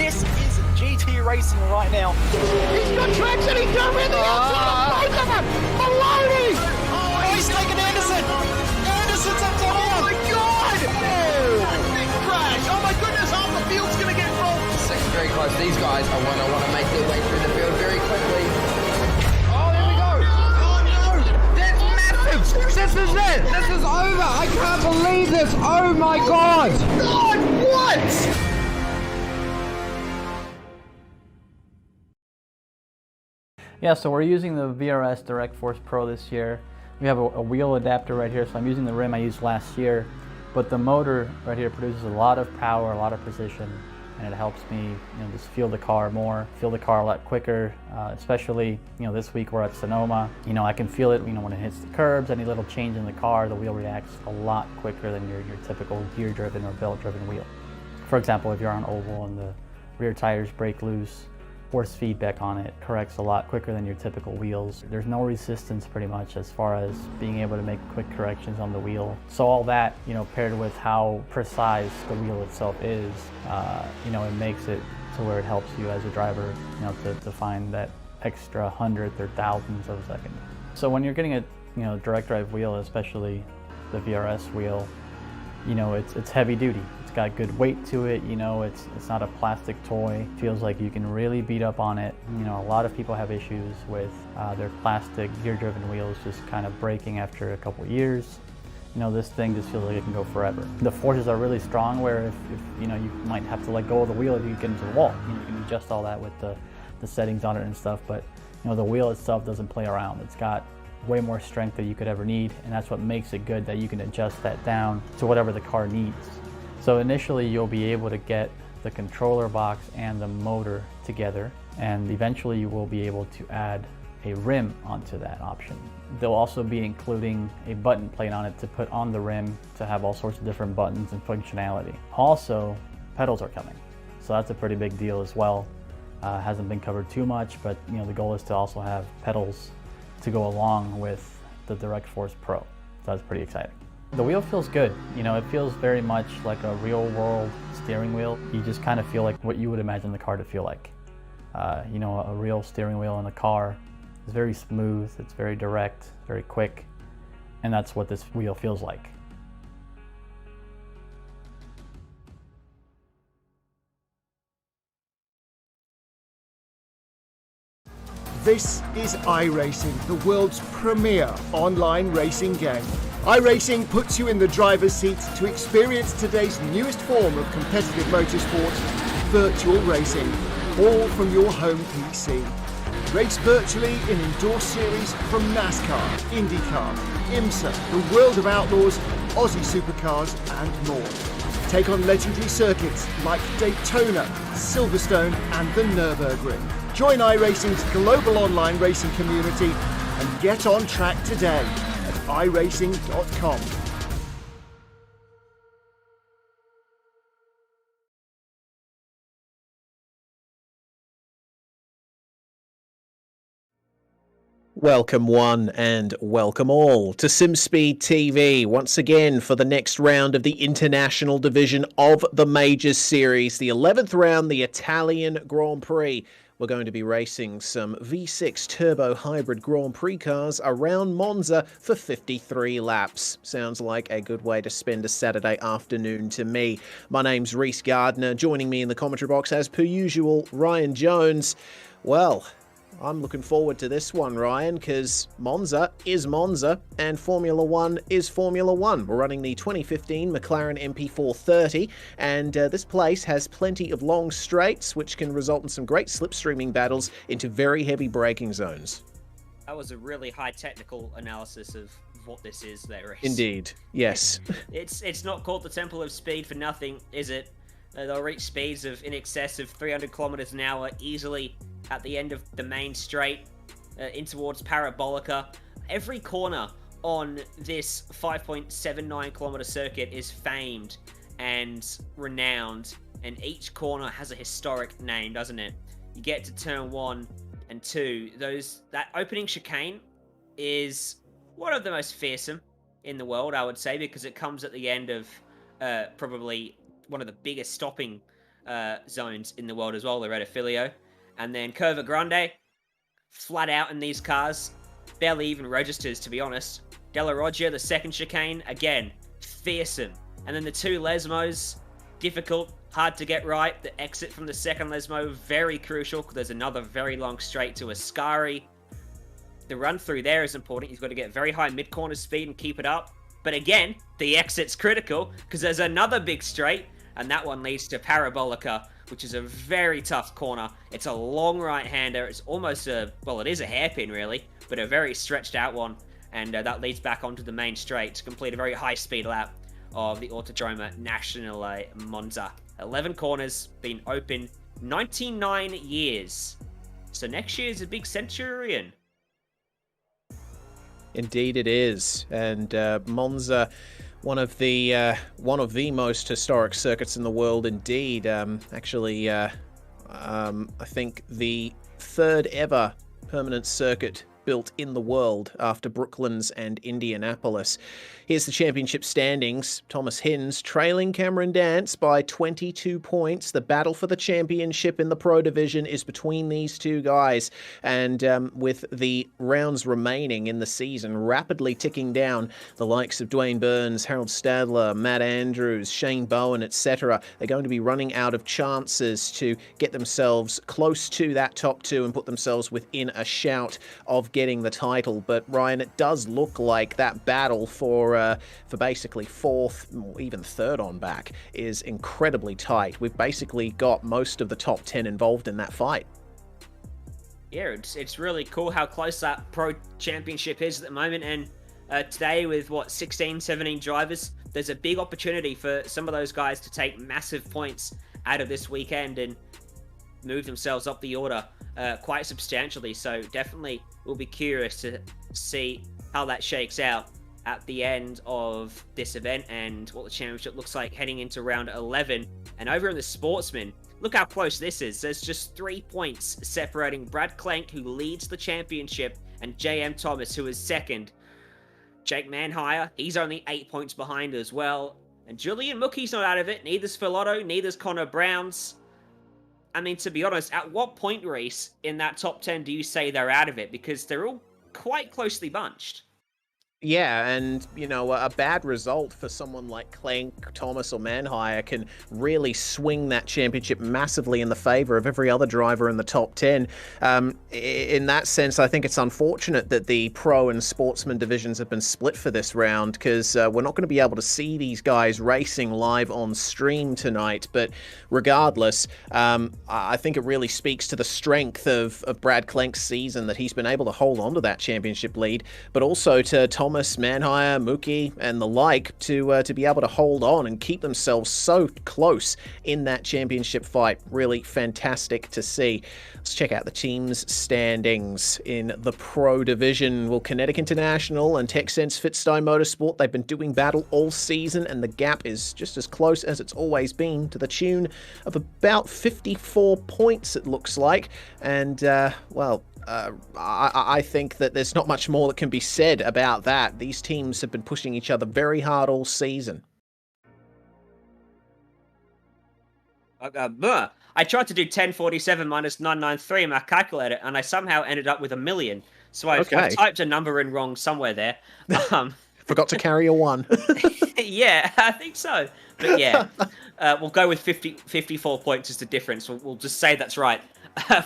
This is GT racing right now. He's got traction, he's going in the outside of both of them! Maloney! Oh, he's taking Anderson! Anderson's up to Oh my god! Oh. Big crash! Oh my goodness, half the field's gonna get rolled! Second very close. These guys are want to make their way through the field very quickly. Oh, there we go! Oh no! That's massive! This is it! This is over! I can't believe this! Oh my god! God, what? Yeah, so we're using the VRS Direct Force Pro this year. We have a wheel adapter right here, so I'm using the rim I used last year. But the motor right here produces a lot of power, a lot of precision, and it helps me, just feel the car more, feel the car a lot quicker. Especially, this week we're at Sonoma. I can feel it, when it hits the curbs. Any little change in the car, the wheel reacts a lot quicker than your typical gear-driven or belt-driven wheel. For example, if you're on oval and the rear tires break loose, force feedback on it corrects a lot quicker than your typical wheels. There's no resistance pretty much as far as being able to make quick corrections on the wheel. So all that, paired with how precise the wheel itself is, it makes it to where it helps you as a driver, to find that extra hundredth or thousandths of a second. So when you're getting a direct drive wheel, especially the VRS wheel, it's heavy duty. It's got good weight to it, it's not a plastic toy. It feels like you can really beat up on it. A lot of people have issues with their plastic gear-driven wheels just kind of breaking after a couple years. This thing just feels like it can go forever. The forces are really strong where if you might have to let go of the wheel if you get into the wall. You can adjust all that with the settings on it and stuff, but the wheel itself doesn't play around. It's got way more strength than you could ever need, and that's what makes it good, that you can adjust that down to whatever the car needs. So initially you'll be able to get the controller box and the motor together, and eventually you will be able to add a rim onto that option. They'll also be including a button plate on it to put on the rim to have all sorts of different buttons and functionality. Also, pedals are coming, so that's a pretty big deal as well. Hasn't been covered too much, but the goal is to also have pedals to go along with the Direct Force Pro. So that's pretty exciting. The wheel feels good. It feels very much like a real world steering wheel. You just kind of feel like what you would imagine the car to feel like. A real steering wheel in a car is very smooth, it's very direct, very quick, and that's what this wheel feels like. This is iRacing, the world's premier online racing game. iRacing puts you in the driver's seat to experience today's newest form of competitive motorsport, virtual racing, all from your home PC. Race virtually in endorsed series from NASCAR, IndyCar, IMSA, the World of Outlaws, Aussie Supercars and more. Take on legendary circuits like Daytona, Silverstone and the Nürburgring. Join iRacing's global online racing community and get on track today at iRacing.com. Welcome one and welcome all to SimSpeed TV once again for the next round of the international division of the Majors Series, the 11th round, the Italian Grand Prix. We're going to be racing some V6 turbo hybrid Grand Prix cars around Monza for 53 laps. Sounds like a good way to spend a Saturday afternoon to me. My name's Reese Gardner. Joining me in the commentary box as per usual, Ryan Jones. Well, I'm looking forward to this one, Ryan, because Monza is Monza and Formula One is Formula One. We're running the 2015 McLaren MP430, and this place has plenty of long straights, which can result in some great slipstreaming battles into very heavy braking zones. That was a really high technical analysis of what this is, that race. Indeed, yes. It's not called the Temple of Speed for nothing, is it? They'll reach speeds of in excess of 300 kilometers an hour easily at the end of the main straight in towards Parabolica. Every corner on this 5.79 kilometer circuit is famed and renowned, and each corner has a historic name, doesn't it? You get to turn 1 and 2. That opening chicane is one of the most fearsome in the world, I would say, because it comes at the end of probably one of the biggest stopping zones in the world as well. They're at Filio. And then Curva Grande, flat out in these cars. Barely even registers, to be honest. Della Roggia, the second chicane, again, fearsome. And then the two Lesmos, difficult, hard to get right. The exit from the second Lesmo, very crucial, because there's another very long straight to Ascari. The run through there is important. You've got to get very high mid-corner speed and keep it up. But again, the exit's critical, because there's another big straight, and that one leads to Parabolica, which is a very tough corner. It's a long right-hander. It's almost well, it is a hairpin, really, but a very stretched out one. And that leads back onto the main straight to complete a very high-speed lap of the Autodromo Nazionale Monza. 11 corners, been open 99 years. So next year is a big centurion. Indeed it is. And Monza, one of the most historic circuits in the world indeed. Actually, I think the third ever permanent circuit built in the world after Brooklands and Indianapolis. Here's the championship standings. Thomas Hinz trailing Cameron Dance by 22 points. The battle for the championship in the Pro Division is between these two guys. And with the rounds remaining in the season rapidly ticking down, the likes of Dwayne Burns, Harold Stadler, Matt Andrews, Shane Bowen, etc., they're going to be running out of chances to get themselves close to that top two and put themselves within a shout of getting the title. But Ryan, it does look like that battle for basically fourth, even third on back is incredibly tight. We've basically got most of the top 10 involved in that fight. Yeah, it's really cool how close that Pro Championship is at the moment. And today with, 16, 17 drivers, there's a big opportunity for some of those guys to take massive points out of this weekend and move themselves up the order quite substantially. So definitely we'll be curious to see how that shakes out at the end of this event and what the championship looks like heading into round 11. And over in the Sportsman, look how close this is. There's just 3 points separating Brad Klenk, who leads the championship, and JM Thomas, who is second. Jake Manhire, he's only 8 points behind as well. And Julian Mookie's not out of it. Neither's Filotto, neither's Connor Browns. I mean, to be honest, at what point, Reese, in that top 10 do you say they're out of it? Because they're all quite closely bunched. Yeah, and, you know, a bad result for someone like Klenk, Thomas, or Manhire can really swing that championship massively in the favor of every other driver in the top 10. In that sense, I think it's unfortunate that the Pro and Sportsman divisions have been split for this round, because we're not going to be able to see these guys racing live on stream tonight. But regardless, I think it really speaks to the strength of Brad Klenk's season that he's been able to hold on to that championship lead, but also to Thomas, Manhire, Mookie, and the like to be able to hold on and keep themselves so close in that championship fight. Really fantastic to see. Let's check out the team's standings in the Pro Division. Well, Kinetic International and TechSense Fitstein Motorsport, they've been doing battle all season, and the gap is just as close as it's always been, to the tune of about 54 points, it looks like. And, well, I think that there's not much more that can be said about that. These teams have been pushing each other very hard all season. I tried to do 1047 minus 993 in my calculator, and I somehow ended up with 1 million. So I've typed a number in wrong somewhere there. Forgot to carry a 1. Yeah, I think so. But yeah, we'll go with 54 points as the difference. We'll just say that's right.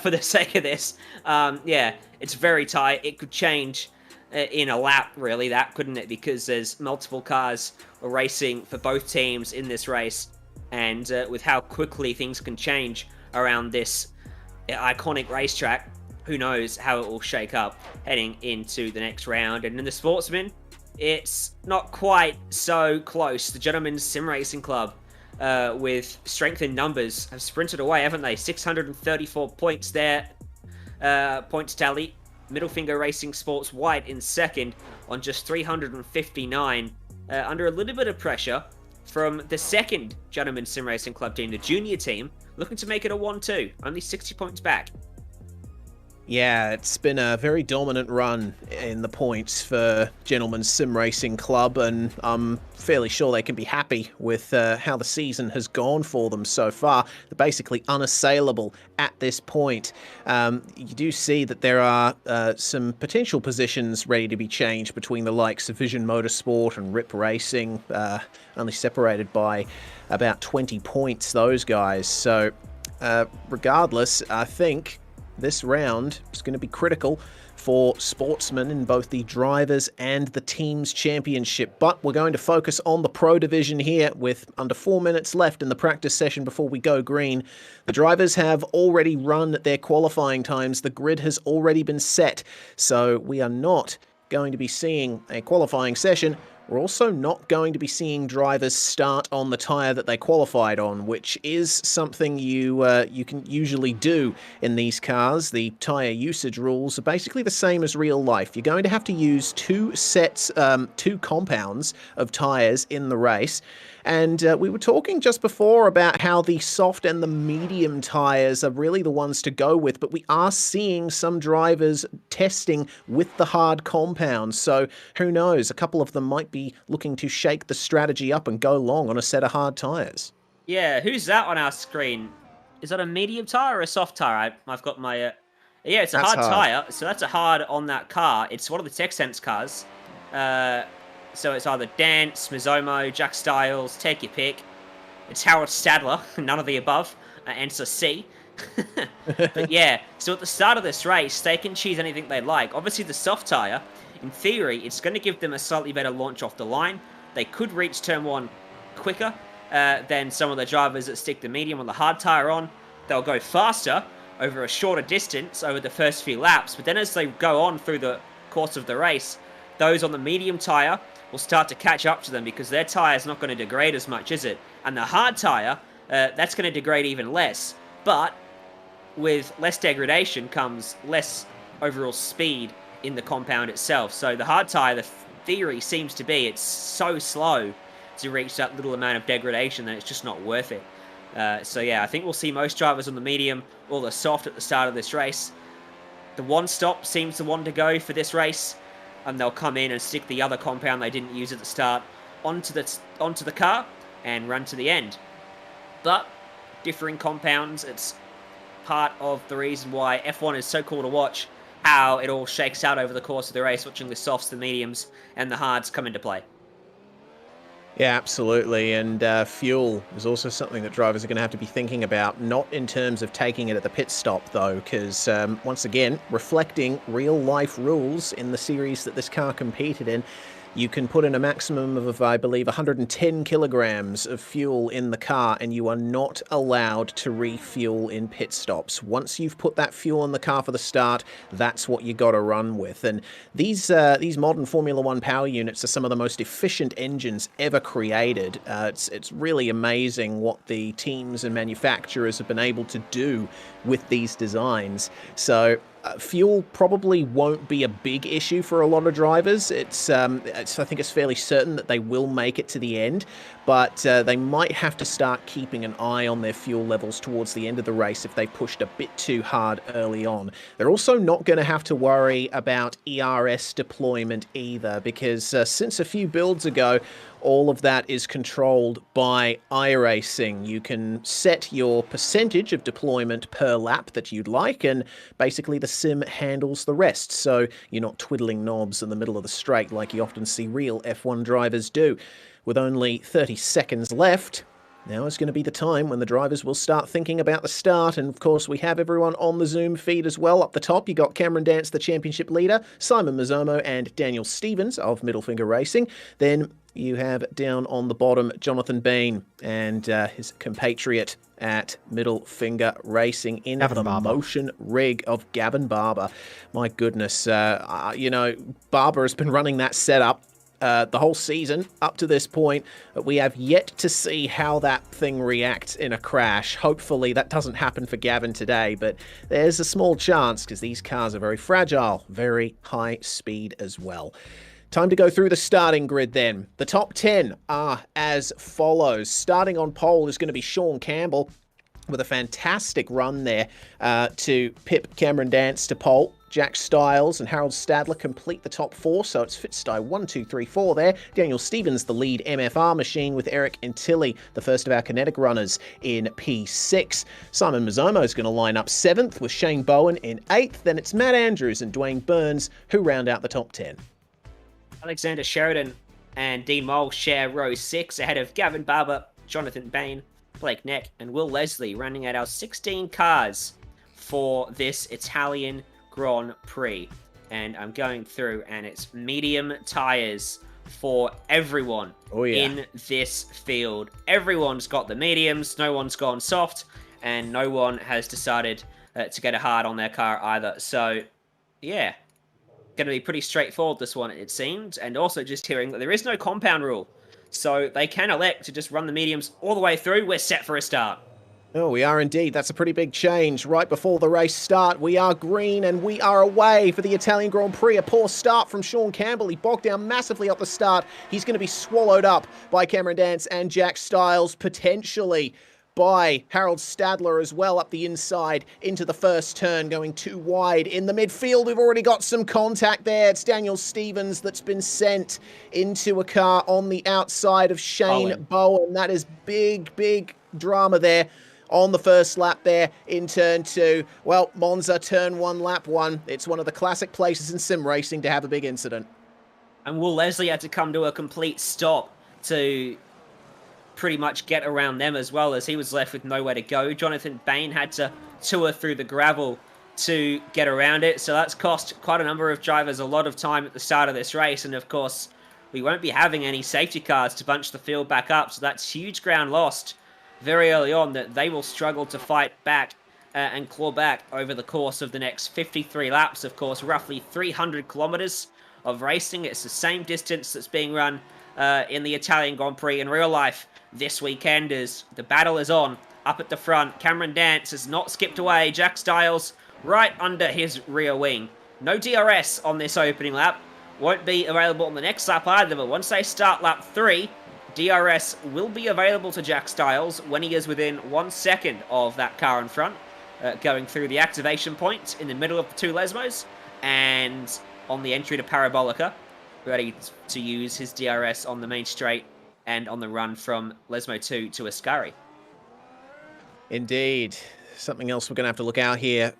For the sake of this. Yeah, it's very tight. It could change in a lap, really, that couldn't it? Because there's multiple cars racing for both teams in this race. And with how quickly things can change around this iconic racetrack, who knows how it will shake up heading into the next round. And in the Sportsman, it's not quite so close. The Gentlemen's Sim Racing Club, with strength in numbers, have sprinted away, haven't they? 634 points there. Points tally. Middle Finger Racing Sports White in second on just 359. Under a little bit of pressure from the second Gentlemen's Sim Racing Club team, the junior team, looking to make it a 1-2. Only 60 points back. Yeah, it's been a very dominant run in the points for Gentlemen's Sim Racing Club, and I'm fairly sure they can be happy with how the season has gone for them so far. They're basically unassailable at this point. You do see that there are some potential positions ready to be changed between the likes of Vision Motorsport and Rip Racing, only separated by about 20 points, those guys. So regardless, I think this round is going to be critical for sportsmen in both the drivers and the teams championship. But we're going to focus on the pro division here with under 4 minutes left in the practice session before we go green. The drivers have already run their qualifying times. The grid has already been set. So we are not going to be seeing a qualifying session. We're also not going to be seeing drivers start on the tyre that they qualified on, which is something you can usually do in these cars. The tyre usage rules are basically the same as real life. You're going to have to use two compounds of tyres in the race. And we were talking just before about how the soft and the medium tyres are really the ones to go with, but we are seeing some drivers testing with the hard compounds. So who knows, a couple of them might be looking to shake the strategy up and go long on a set of hard tyres. Yeah, who's that on our screen? Is that a medium tyre or a soft tyre? I've got my... yeah, it's a hard tyre, so that's a hard on that car. It's one of the TechSense cars. So it's either Dance, Mizomo, Jack Styles, take your pick. It's Howard Stadler, none of the above. Answer C. But yeah, so at the start of this race, they can choose anything they like. Obviously the soft tyre, in theory, it's going to give them a slightly better launch off the line. They could reach turn 1 quicker than some of the drivers that stick the medium on the hard tyre on. They'll go faster over a shorter distance over the first few laps, but then as they go on through the course of the race, those on the medium tyre will start to catch up to them because their tyre is not going to degrade as much, is it? And the hard tyre, that's going to degrade even less. But with less degradation comes less overall speed in the compound itself. So the hard tyre, the theory seems to be it's so slow to reach that little amount of degradation that it's just not worth it. So yeah, I think we'll see most drivers on the medium or the soft at the start of this race. The one stop seems the one to go for this race, and they'll come in and stick the other compound they didn't use at the start onto the car and run to the end. But differing compounds, it's part of the reason why F1 is so cool to watch, how it all shakes out over the course of the race, watching the softs, the mediums, and the hards come into play. Yeah, absolutely. And fuel is also something that drivers are going to have to be thinking about, not in terms of taking it at the pit stop, though, because once again, reflecting real-life rules in the series that this car competed in, you can put in a maximum of, I believe, 110 kilograms of fuel in the car, and you are not allowed to refuel in pit stops. Once you've put that fuel in the car for the start, that's what you got to run with. And these modern Formula One power units are some of the most efficient engines ever created. It's really amazing what the teams and manufacturers have been able to do with these designs. So fuel probably won't be a big issue for a lot of drivers. I think it's fairly certain that they will make it to the end, but they might have to start keeping an eye on their fuel levels towards the end of the race if they pushed a bit too hard early on. They're also not going to have to worry about ERS deployment either, because since a few builds ago, all of that is controlled by iRacing. You can set your percentage of deployment per lap that you'd like, and basically the sim handles the rest, so you're not twiddling knobs in the middle of the straight like you often see real F1 drivers do. With only 30 seconds left, now is going to be the time when the drivers will start thinking about the start, and of course we have everyone on the Zoom feed as well. Up the top, you got Cameron Dance, the championship leader, Simon Mizomo and Daniel Stevens of Middle Finger Racing. Then you have down on the bottom Jonathan Bean and his compatriot at Middle Finger Racing in the motion rig of Gavin Barber. My goodness, Barber has been running that setup the whole season up to this point. We have yet to see how that thing reacts in a crash. Hopefully that doesn't happen for Gavin today, but there's a small chance because these cars are very fragile, very high speed as well. Time to go through the starting grid then. The top 10 are as follows. Starting on pole is going to be Sean Campbell. with a fantastic run there to pip Cameron Dance to pole. Jack Styles and Harold Stadler complete the top 4, so it's Fitzstye 1, 2, 3, 4 there. Daniel Stevens, the lead MFR machine, with Eric Antilli, the first of our kinetic runners, in P6. Simon Mazzomo is going to line up 7th, with Shane Bowen in 8th. Then it's Matt Andrews and Dwayne Burns who round out the top 10. Alexander Sheridan and Dean Mole share row 6 ahead of Gavin Barber, Jonathan Bain, Blake Neck, and Will Leslie, rounding out our 16 cars for this Italian Grand Prix. And I'm going through, and it's medium tires for everyone in this field. Everyone's got the mediums, no one's gone soft, and no one has decided to get a hard on their car either. So, yeah, going to be pretty straightforward, this one, it seems. And also just hearing that there is no compound rule, so they can elect to just run the mediums all the way through. We're set for a start. Oh, we are indeed. That's a pretty big change. Right before the race start, we are green and we are away for the Italian Grand Prix. A poor start from Sean Campbell. He bogged down massively at the start. He's going to be swallowed up by Cameron Dance and Jack Styles, potentially by Harold Stadler as well up the inside into the first turn, going too wide. In the midfield, we've already got some contact there. It's Daniel Stevens that's been sent into a car on the outside of Shane Bowen. That is big, big drama there on the first lap there in turn 2. Well, Monza, turn 1, lap 1. It's one of the classic places in sim racing to have a big incident. And Will Leslie had to come to a complete stop to pretty much get around them, as well as he was left with nowhere to go. Jonathan Bain had to tour through the gravel to get around it, so that's cost quite a number of drivers a lot of time at the start of this race. And of course, we won't be having any safety cars to bunch the field back up, so that's huge ground lost very early on that they will struggle to fight back and claw back over the course of the next 53 laps. Of course, roughly 300 kilometers of racing. It's the same distance that's being run in the Italian Grand Prix in real life this weekend, as the battle is on up at the front. Cameron Dance has not skipped away. Jack Styles right under his rear wing. No DRS on this opening lap. Won't be available on the next lap either, but once they start lap 3, DRS will be available to Jack Styles when he is within 1 second of that car in front, going through the activation point in the middle of the 2 Lesmos, and on the entry to Parabolica, ready to use his DRS on the main straight and on the run from Lesmo 2 to Ascari. Indeed. Something else we're going to have to look out here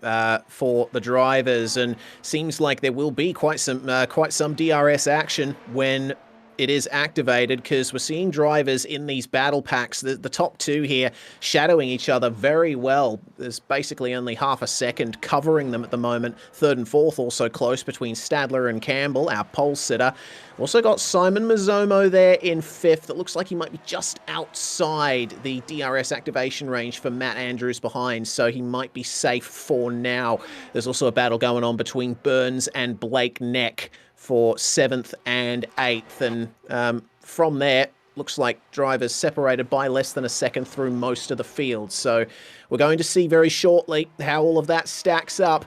for the drivers, and seems like there will be quite some DRS action when it is activated, because we're seeing drivers in these battle packs, the top 2 here, shadowing each other very well. There's basically only half a second covering them at the moment. 3rd and 4th also close between Stadler and Campbell, our pole sitter. Also got Simon Mazzomo there in 5th. It looks like he might be just outside the DRS activation range for Matt Andrews behind, so he might be safe for now. There's also a battle going on between Burns and Blake Neck for 7th and 8th, and from there, looks like drivers separated by less than a second through most of the field. So we're going to see very shortly how all of that stacks up.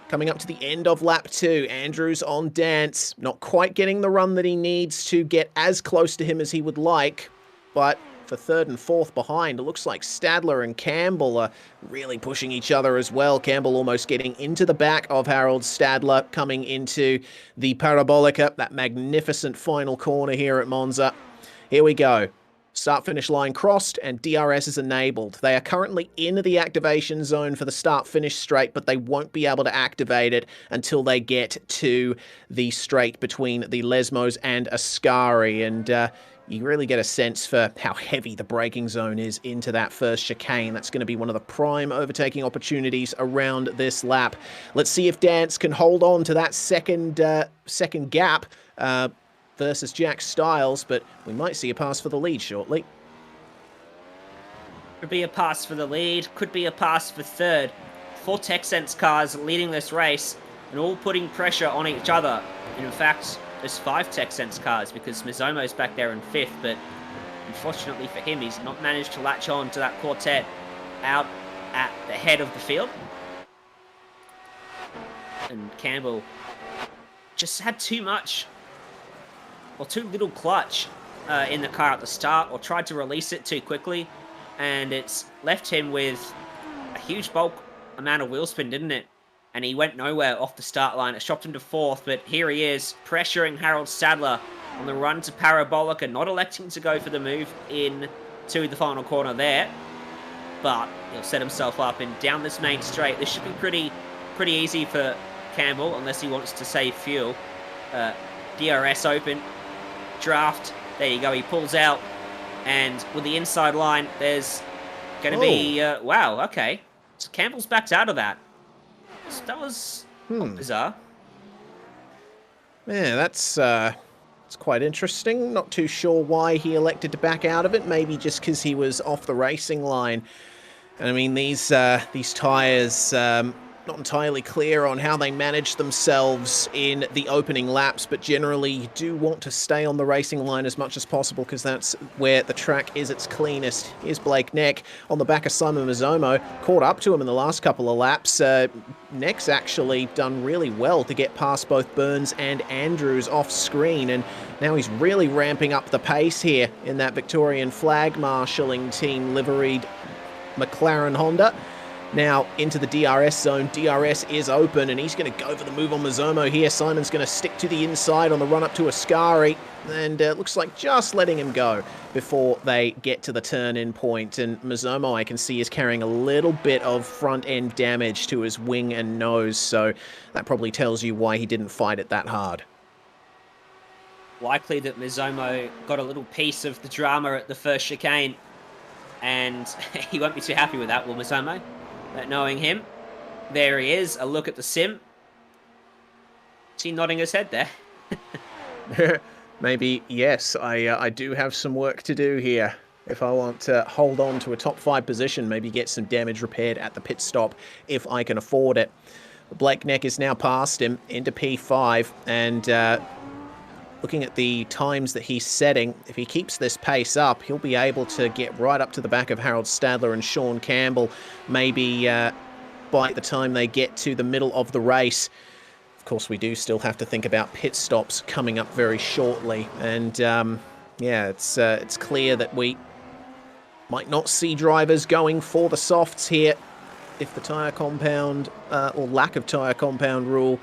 Coming up to the end of lap 2, Andrews on Dance, not quite getting the run that he needs to get as close to him as he would like, but for 3rd and 4th behind, it looks like Stadler and Campbell are really pushing each other as well. Campbell almost getting into the back of Harold Stadler, coming into the Parabolica, that magnificent final corner here at Monza. Here we go. Start-finish line crossed and DRS is enabled. They are currently in the activation zone for the start-finish straight, but they won't be able to activate it until they get to the straight between the Lesmos and Ascari. And you really get a sense for how heavy the braking zone is into that first chicane. That's going to be one of the prime overtaking opportunities around this lap. Let's see if Dance can hold on to that second gap versus Jack Styles, but we might see a pass for the lead shortly. Could be a pass for the lead, could be a pass for 3rd. 4 Texense cars leading this race and all putting pressure on each other. And in fact, there's 5 Texense cars because Mazzomo's back there in 5th, but unfortunately for him, he's not managed to latch on to that quartet out at the head of the field. And Campbell just had too much, or too little clutch in the car at the start, or tried to release it too quickly, and it's left him with huge bulk amount of wheel spin, didn't it? And he went nowhere off the start line. It dropped him to 4th, but here he is, pressuring Harold Stadler on the run to Parabolica, not electing to go for the move in to the final corner there. But he'll set himself up, and down this main straight, this should be pretty easy for Campbell, unless he wants to save fuel. DRS open, draft, there you go, he pulls out, and with the inside line, there's going to be, wow, okay. So Campbell's backed out of that. So that was bizarre. Yeah, that's quite interesting. Not too sure why he elected to back out of it. Maybe just because he was off the racing line. And I mean, these tyres, not entirely clear on how they manage themselves in the opening laps, but generally you do want to stay on the racing line as much as possible because that's where the track is its cleanest. Here's Blake Neck on the back of Simon Mazzomo, caught up to him in the last couple of laps. Neck's actually done really well to get past both Burns and Andrews off screen, and now he's really ramping up the pace here in that Victorian flag marshalling team liveried McLaren Honda. Now into the DRS zone. DRS is open, and he's going to go for the move on Mazzomo here. Simon's going to stick to the inside on the run up to Ascari, and it looks like just letting him go before they get to the turn-in point. And Mazzomo, I can see, is carrying a little bit of front-end damage to his wing and nose, so that probably tells you why he didn't fight it that hard. Likely that Mazzomo got a little piece of the drama at the first chicane, and he won't be too happy with that, will Mazzomo? Knowing him. There he is. A look at the sim. Is he nodding his head there? Maybe, yes. I do have some work to do here. If I want to hold on to a top 5 position, maybe get some damage repaired at the pit stop if I can afford it. Blake Neck is now past him into P5, and looking at the times that he's setting, if he keeps this pace up, he'll be able to get right up to the back of Harold Stadler and Sean Campbell, maybe by the time they get to the middle of the race. Of course, we do still have to think about pit stops coming up very shortly, and yeah, it's clear that we might not see drivers going for the softs here if the tyre compound or lack of tyre compound rule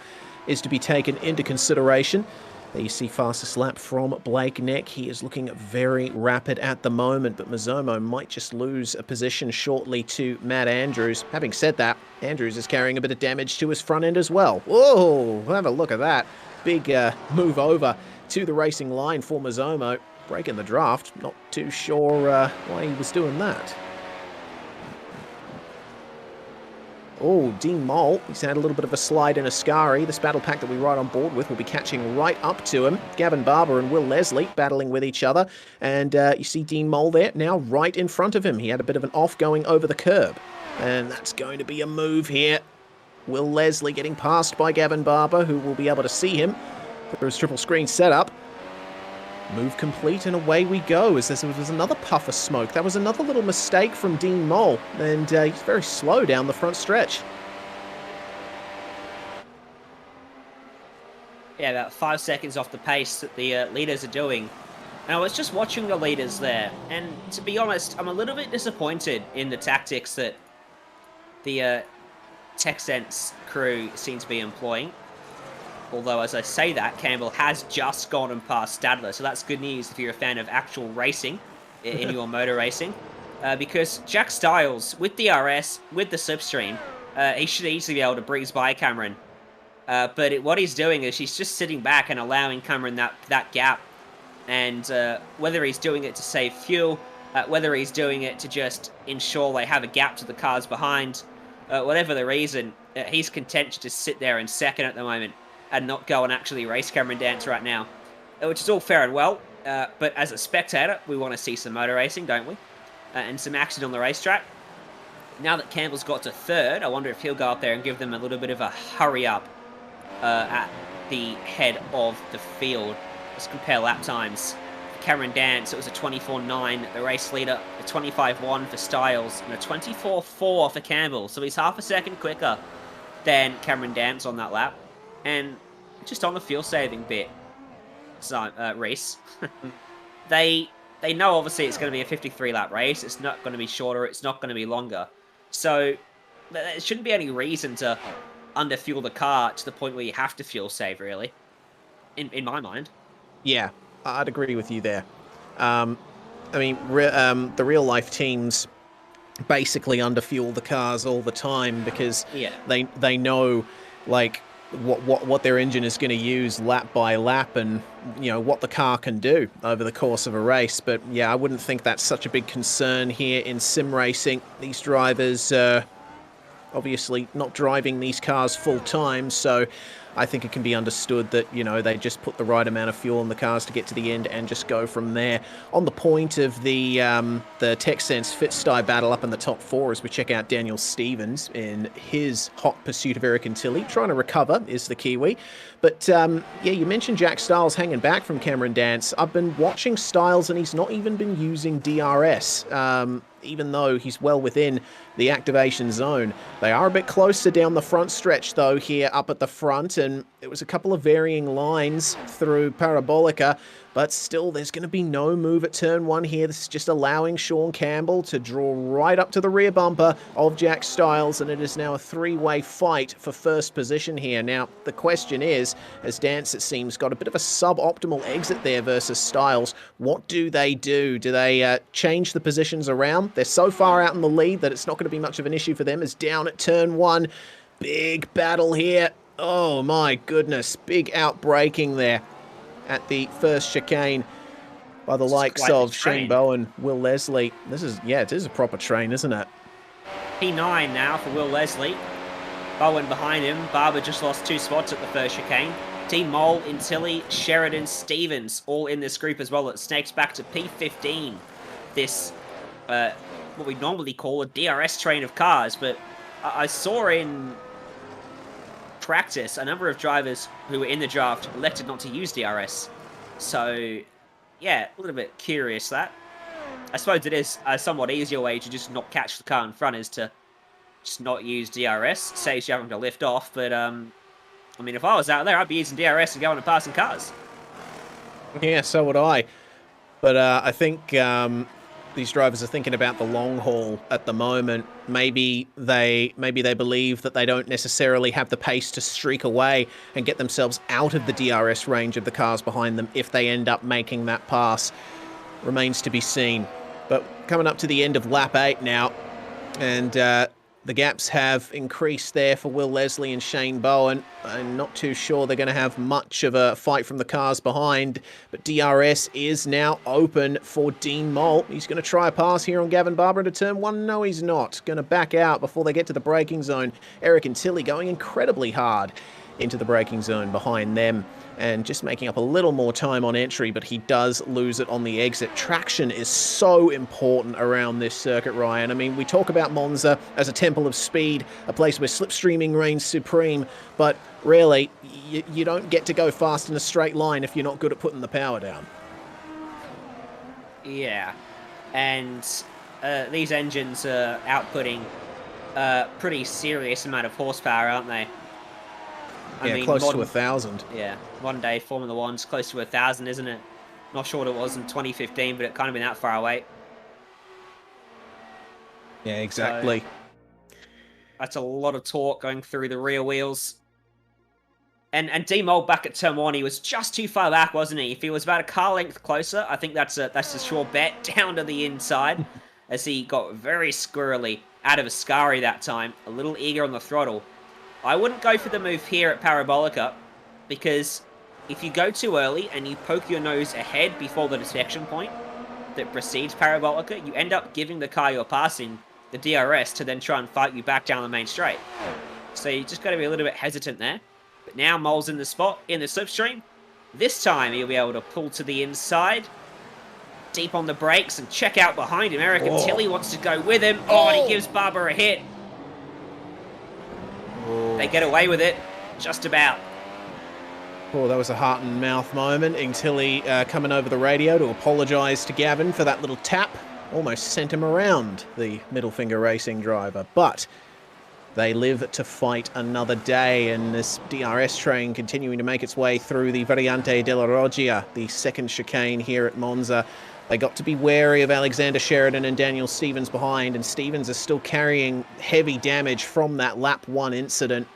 is to be taken into consideration. There you see fastest lap from Blake Neck. He is looking very rapid at the moment, but Mazzomo might just lose a position shortly to Matt Andrews. Having said that, Andrews is carrying a bit of damage to his front end as well. Whoa, have a look at that. Big move over to the racing line for Mazzomo. Breaking the draft. Not too sure why he was doing that. Oh, Dean Mole, he's had a little bit of a slide in Ascari. This battle pack that we ride on board with will be catching right up to him. Gavin Barber and Will Leslie battling with each other. And you see Dean Mole there, now right in front of him. He had a bit of an off going over the curb. And that's going to be a move here. Will Leslie getting passed by Gavin Barber, who will be able to see him through his triple screen setup. Move complete, and away we go, as there was another puff of smoke. That was another little mistake from Dean Mole, and he's very slow down the front stretch. Yeah, about 5 seconds off the pace that the leaders are doing. And I was just watching the leaders there, and to be honest, I'm a little bit disappointed in the tactics that the TechSense crew seem to be employing. Although, as I say that, Campbell has just gone and passed Stadler, so that's good news if you're a fan of actual racing in your motor racing. Because Jack Styles, with DRS, with the slipstream, he should easily be able to breeze by Cameron. But what he's doing is he's just sitting back and allowing Cameron that gap. And whether he's doing it to save fuel, whether he's doing it to just ensure they have a gap to the cars behind, whatever the reason, he's content to just sit there in second at the moment and not go and actually race Cameron Dance right now, which is all fair and well, but as a spectator, we want to see some motor racing, don't we? And some action on the racetrack. Now that Campbell's got to third, I wonder if he'll go up there and give them a little bit of a hurry up at the head of the field. Let's compare lap times. For Cameron Dance, it was a 24.9, the race leader, a 25.1 for Styles, and a 24.4 for Campbell, so he's half a second quicker than Cameron Dance on that lap. And just on the fuel saving bit, so Reese, they know obviously it's going to be a 53 lap race. It's not going to be shorter. It's not going to be longer. So there shouldn't be any reason to underfuel the car to the point where you have to fuel save, really, in my mind. Yeah, I'd agree with you there. I mean, the real-life teams basically underfuel the cars all the time because they know, like, what their engine is going to use lap by lap, and what the car can do over the course of a race. But yeah, I wouldn't think that's such a big concern here in sim racing. These drivers obviously not driving these cars full time, so I think it can be understood that, they just put the right amount of fuel in the cars to get to the end and just go from there. On the point of the TechSense FitSty battle up in the top 4 as we check out Daniel Stevens in his hot pursuit of Eric and Tilly. Trying to recover is the Kiwi. But, yeah, you mentioned Jack Styles hanging back from Cameron Dance. I've been watching Styles and he's not even been using DRS. Even though he's well within the activation zone. They are a bit closer down the front stretch, though, here up at the front, and it was a couple of varying lines through Parabolica, but still there's going to be no move at turn 1 here. This is just allowing Sean Campbell to draw right up to the rear bumper of Jack Styles, and it is now a 3-way fight for first position here. Now, the question is, as Dance, it seems, got a bit of a suboptimal exit there versus Styles, what do they do? Do they change the positions around? They're so far out in the lead that it's not going to be much of an issue for them. As down at turn 1, big battle here. Oh my goodness, big outbraking there at the first chicane by the likes of Shane Bowen, Will Leslie. It is a proper train, isn't it? P9 now for Will Leslie. Bowen behind him. Barber just lost 2 spots at the first chicane. Team Mole, Intilli, Sheridan, Stevens, all in this group as well. It snakes back to P15. This, what we normally call a DRS train of cars, but I saw in practice a number of drivers who were in the draft elected not to use DRS. So, yeah, a little bit curious that. I suppose it is a somewhat easier way to just not catch the car in front is to just not use DRS. Saves you having to lift off, but, I mean, if I was out there, I'd be using DRS and going and passing cars. Yeah, so would I. But I think these drivers are thinking about the long haul at the moment. Maybe they believe that they don't necessarily have the pace to streak away and get themselves out of the DRS range of the cars behind them if they end up making that pass. Remains to be seen. But coming up to the end of lap 8 now, and the gaps have increased there for Will Leslie and Shane Bowen. I'm not too sure they're going to have much of a fight from the cars behind, but DRS is now open for Dean Mole. He's going to try a pass here on Gavin Barber into turn 1. No, he's not. Going to back out before they get to the braking zone. Eric and Tilly going incredibly hard into the braking zone behind them, and just making up a little more time on entry, but he does lose it on the exit. Traction is so important around this circuit, Ryan. I mean, we talk about Monza as a temple of speed, a place where slipstreaming reigns supreme, but really, you don't get to go fast in a straight line if you're not good at putting the power down. Yeah, and these engines are outputting a pretty serious amount of horsepower, aren't they? I mean, close to 1,000. Yeah, modern day Formula One's close to 1,000, isn't it? Not sure what it was in 2015, but it can't have been that far away. Yeah, exactly. So, that's a lot of torque going through the rear wheels. And D-Mole back at turn 1, he was just too far back, wasn't he? If he was about a car length closer, I think that's a sure bet down to the inside, as he got very squirrely out of Ascari that time, a little eager on the throttle. I wouldn't go for the move here at Parabolica, because if you go too early and you poke your nose ahead before the detection point that precedes Parabolica, you end up giving the car you're passing the DRS to then try and fight you back down the main straight. So you just got to be a little bit hesitant there. But now Mole's in the spot, in the slipstream. This time he'll be able to pull to the inside, deep on the brakes, and check out behind him. Eric and Tilly wants to go with him. Oh, and he gives Barber a hit. They get away with it, just about. Oh, that was a heart and mouth moment. Tilly coming over the radio to apologise to Gavin for that little tap. Almost sent him around, the middle finger racing driver. But they live to fight another day, and this DRS train continuing to make its way through the Variante della Roggia, the second chicane here at Monza. They got to be wary of Alexander Sheridan and Daniel Stevens behind, and Stevens is still carrying heavy damage from that lap 1 incident.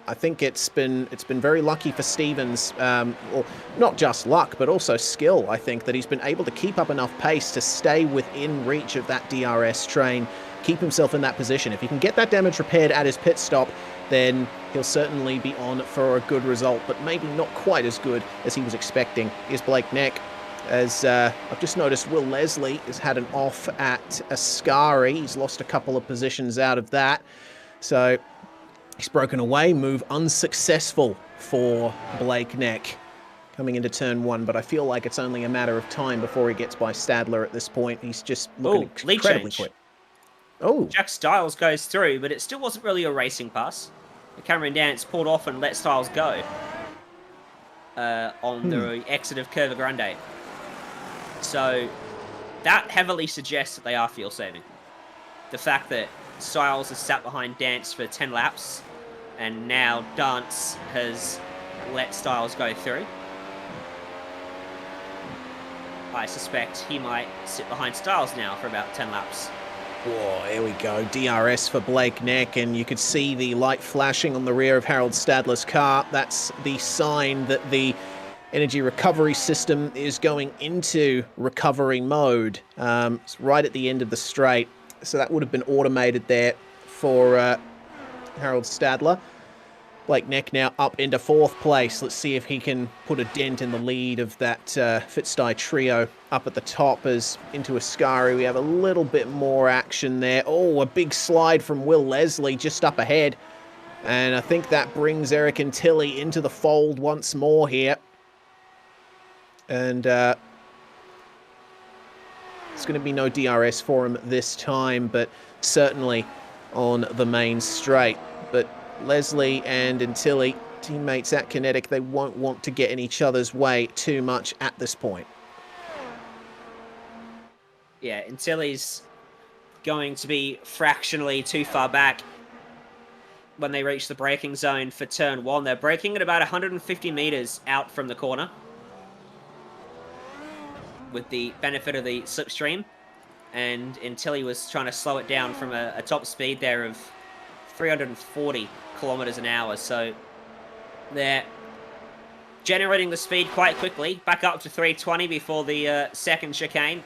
I think it's been very lucky for Stevens, or not just luck, but also skill, I think, that he's been able to keep up enough pace to stay within reach of that DRS train, keep himself in that position. If he can get that damage repaired at his pit stop, then he'll certainly be on for a good result, but maybe not quite as good as he was expecting. Here's Blake Neck. As I've just noticed, Will Leslie has had an off at Ascari. He's lost a couple of positions out of that. So he's broken away. Move unsuccessful for Blake Neck coming into turn 1. But I feel like it's only a matter of time before he gets by Stadler at this point. He's just looking incredibly quick. Oh, Jack Styles goes through, but it still wasn't really a racing pass. Cameron Dance pulled off and let Styles go on the exit of Curva Grande. So that heavily suggests that they are fuel saving. The fact that Styles has sat behind Dance for 10 laps and now Dance has let Styles go through. I suspect he might sit behind Styles now for about 10 laps. whoa, here we go. DRS for Blake Neck, and you could see the light flashing on the rear of Harold Stadler's car. That's the sign that the energy recovery system is going into recovery mode. It's right at the end of the straight, so that would have been automated there for Harold Stadler. Blake Neck now up into 4th place. Let's see if he can put a dent in the lead of that Fitzdy trio up at the top. As into Ascari, we have a little bit more action there. Oh, a big slide from Will Leslie just up ahead. And I think that brings Eric Antilli into the fold once more here. And it's going to be no DRS for him this time, but certainly on the main straight. But Leslie and Antilli, teammates at Kinetic, they won't want to get in each other's way too much at this point. Yeah, Antilli's going to be fractionally too far back when they reach the braking zone for turn 1. They're braking at about 150 meters out from the corner with the benefit of the slipstream, and Antilli was trying to slow it down from a top speed there of 340 kilometers an hour, so they're generating the speed quite quickly, back up to 320 before the second chicane.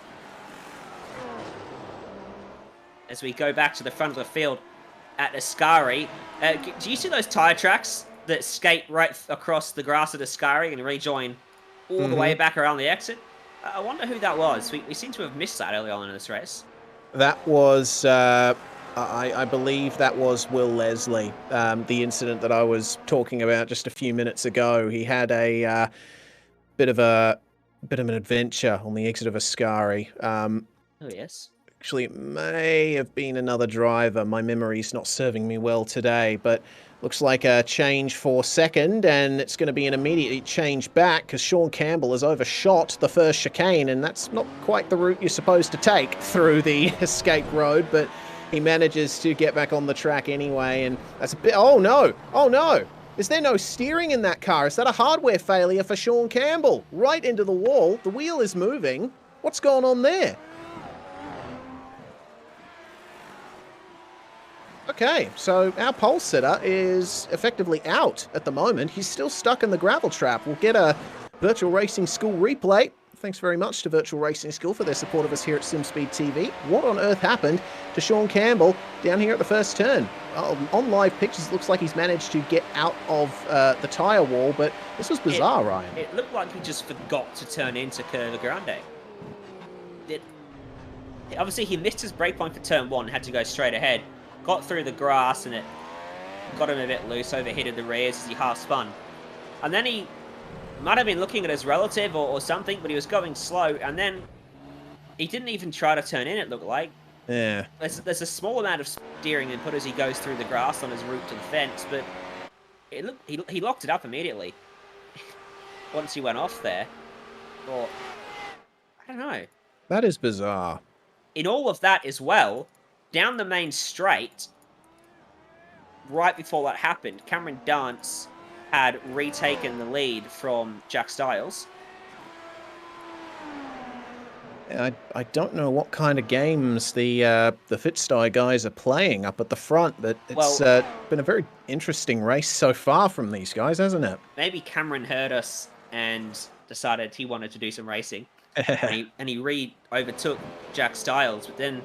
As we go back to the front of the field at Ascari, do you see those tyre tracks that skate right across the grass at Ascari and rejoin all the way back around the exit? I wonder who that was. We seem to have missed that early on in this race. That was, I believe that was Will Leslie, the incident that I was talking about just a few minutes ago. He had a bit of an adventure on the exit of Ascari. Oh, yes. Actually, it may have been another driver. My memory's not serving me well today, but looks like a change for second, and it's going to be an immediate change back because Sean Campbell has overshot the first chicane, and that's not quite the route you're supposed to take through the escape road, but he manages to get back on the track anyway, and that's a bit... Oh, no! Oh, no! Is there no steering in that car? Is that a hardware failure for Sean Campbell? Right into the wall. The wheel is moving. What's going on there? Okay, so our pole sitter is effectively out at the moment. He's still stuck in the gravel trap. We'll get a Virtual Racing School replay. Thanks very much to Virtual Racing School for their support of us here at SimSpeed TV. What on earth happened to Sean Campbell down here at the first turn? On live pictures, it looks like he's managed to get out of the tyre wall, but this was bizarre, Ryan. It looked like he just forgot to turn into Curva Grande. Obviously, he missed his brake point for turn 1 and had to go straight ahead. Got through the grass and it got him a bit loose, overheated the rears as he half spun. And then he might have been looking at his relative or something, but he was going slow, and then he didn't even try to turn in, it looked like. Yeah. There's a small amount of steering input as he goes through the grass on his route to the fence, but he locked it up immediately once he went off there. Or, I don't know. That is bizarre. In all of that as well, down the main straight, right before that happened, Cameron Dance had retaken the lead from Jack Styles. I don't know what kind of games the Fitstyle guys are playing up at the front, but it's been a very interesting race so far from these guys, hasn't it? Maybe Cameron heard us and decided he wanted to do some racing, and he overtook Jack Styles, but then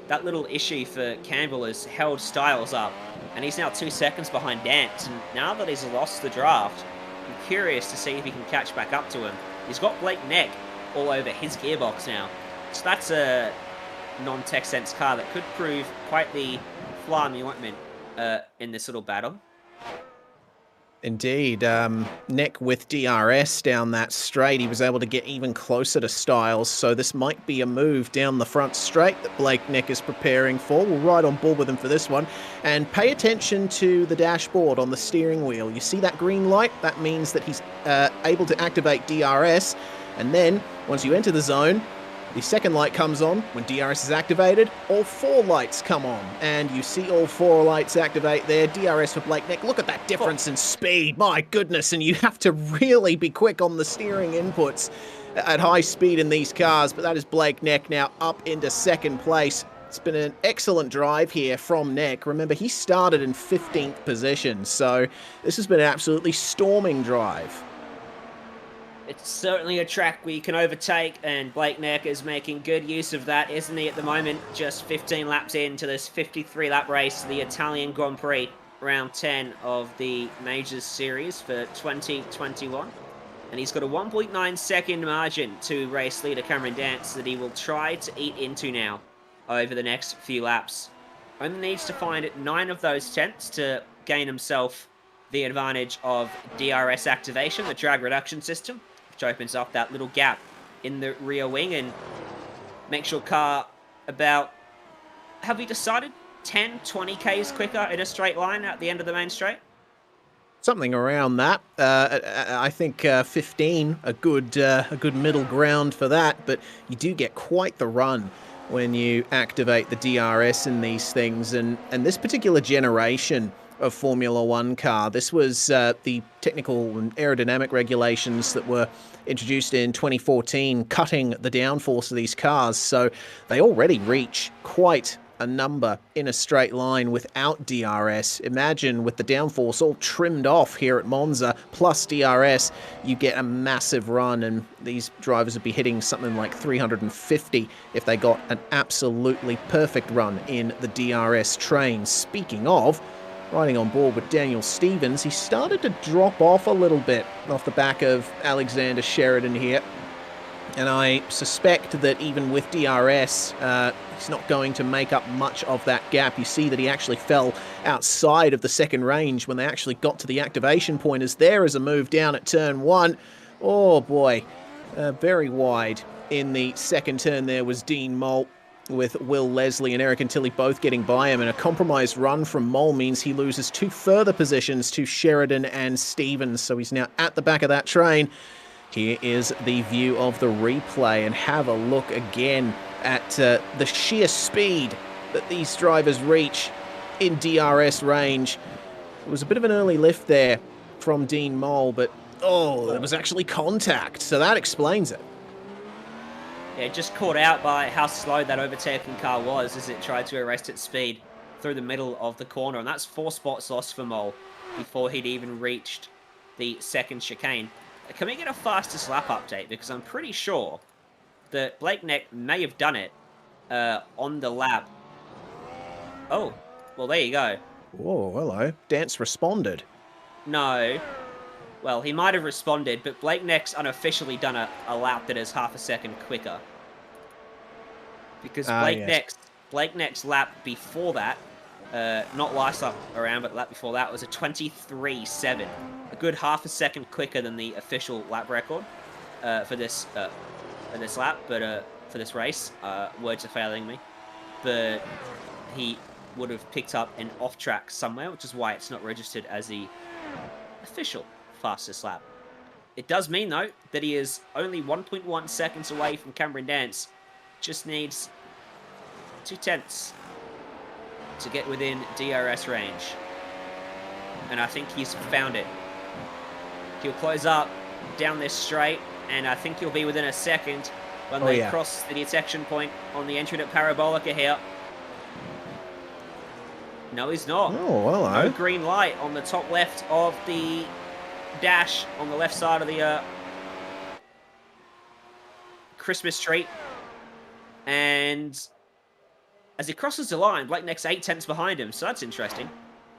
that little issue for Campbell has held Styles up, and he's now 2 seconds behind Dance, and now that he's lost the draft, I'm curious to see if he can catch back up to him. He's got Blake Neck all over his gearbox now. So that's a non-tech-sense car that could prove quite the fly in the ointment in this little battle. Indeed. Neck with DRS down that straight. He was able to get even closer to Styles, so this might be a move down the front straight that Blake Neck is preparing for. We'll ride on board with him for this one. And pay attention to the dashboard on the steering wheel. You see that green light? That means that he's able to activate DRS. And then, once you enter the zone, the second light comes on. When DRS is activated, all 4 lights come on. And you see all 4 lights activate there. DRS for Blake Neck. Look at that difference in speed. My goodness. And you have to really be quick on the steering inputs at high speed in these cars. But that is Blake Neck now up into second place. It's been an excellent drive here from Neck. Remember, he started in 15th position. So this has been an absolutely storming drive. It's certainly a track where you can overtake, and Blake Neck is making good use of that, isn't he, at the moment? Just 15 laps into this 53-lap race, the Italian Grand Prix, round 10 of the Majors Series for 2021. And he's got a 1.9-second margin to race leader Cameron Dance that he will try to eat into now over the next few laps. Only needs to find 9 of those tenths to gain himself the advantage of DRS activation, the drag reduction system, which opens up that little gap in the rear wing and makes your car about, have we decided, 10, 20 Ks quicker in a straight line at the end of the main straight? Something around that. I think 15, a good middle ground for that, but you do get quite the run when you activate the DRS in these things, and this particular generation of Formula One car. This was the technical and aerodynamic regulations that were introduced in 2014, cutting the downforce of these cars. So they already reach quite a number in a straight line without DRS. Imagine with the downforce all trimmed off here at Monza, plus DRS, you get a massive run, and these drivers would be hitting something like 350 if they got an absolutely perfect run in the DRS train. Speaking of, riding on board with Daniel Stevens, he started to drop off a little bit off the back of Alexander Sheridan here. And I suspect that even with DRS, he's not going to make up much of that gap. You see that he actually fell outside of the second range when they actually got to the activation point, as there is a move down at turn 1. Oh boy, very wide in the second turn there was Dean Molt, with Will Leslie and Eric Antilli both getting by him, and a compromised run from Mole means he loses 2 further positions to Sheridan and Stevens, so he's now at the back of that train. Here is the view of the replay, and have a look again at the sheer speed that these drivers reach in DRS range. It was a bit of an early lift there from Dean Mole, but there was actually contact, so that explains it. Yeah, just caught out by how slow that overtaking car was as it tried to arrest its speed through the middle of the corner. And that's 4 spots lost for Mole before he'd even reached the second chicane. Can we get a fastest lap update? Because I'm pretty sure that Blake Neck may have done it on the lap. Oh, well, there you go. Oh, hello. Dance responded. No. Well, he might have responded, but Blake Neck's unofficially done a lap that is half a second quicker. Because Blake Neck's lap before that, not last lap around, but the lap before that, was a 23.7. A good half a second quicker than the official lap record for this lap, but for this race. Words are failing me. But he would have picked up an off-track somewhere, which is why it's not registered as the official fastest lap. It does mean, though, that he is only 1.1 seconds away from Cameron Dance. Just needs 2 tenths to get within DRS range. And I think he's found it. He'll close up down this straight, and I think he'll be within a second when they cross the detection point on the entry to Parabolica here. No, he's not. Oh, well, no green light on the top left of the dash on the left side of the Christmas tree. And as he crosses the line, Blake Neck's 8 tenths behind him, so that's interesting.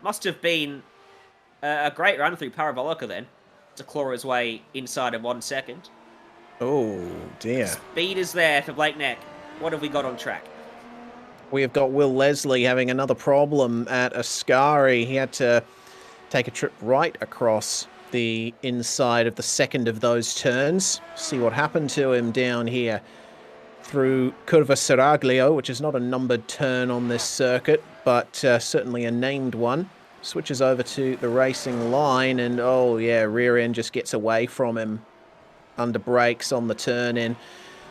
Must have been a great run through Parabolica then to claw his way inside of 1 second. Oh, dear. Speed is there for Blake Neck. What have we got on track? We have got Will Leslie having another problem at Ascari. He had to take a trip right across the inside of the second of those turns. See what happened to him down here through Curva Seraglio, which is not a numbered turn on this circuit, but certainly a named one. Switches over to the racing line, and oh yeah, rear end just gets away from him under brakes on the turn in.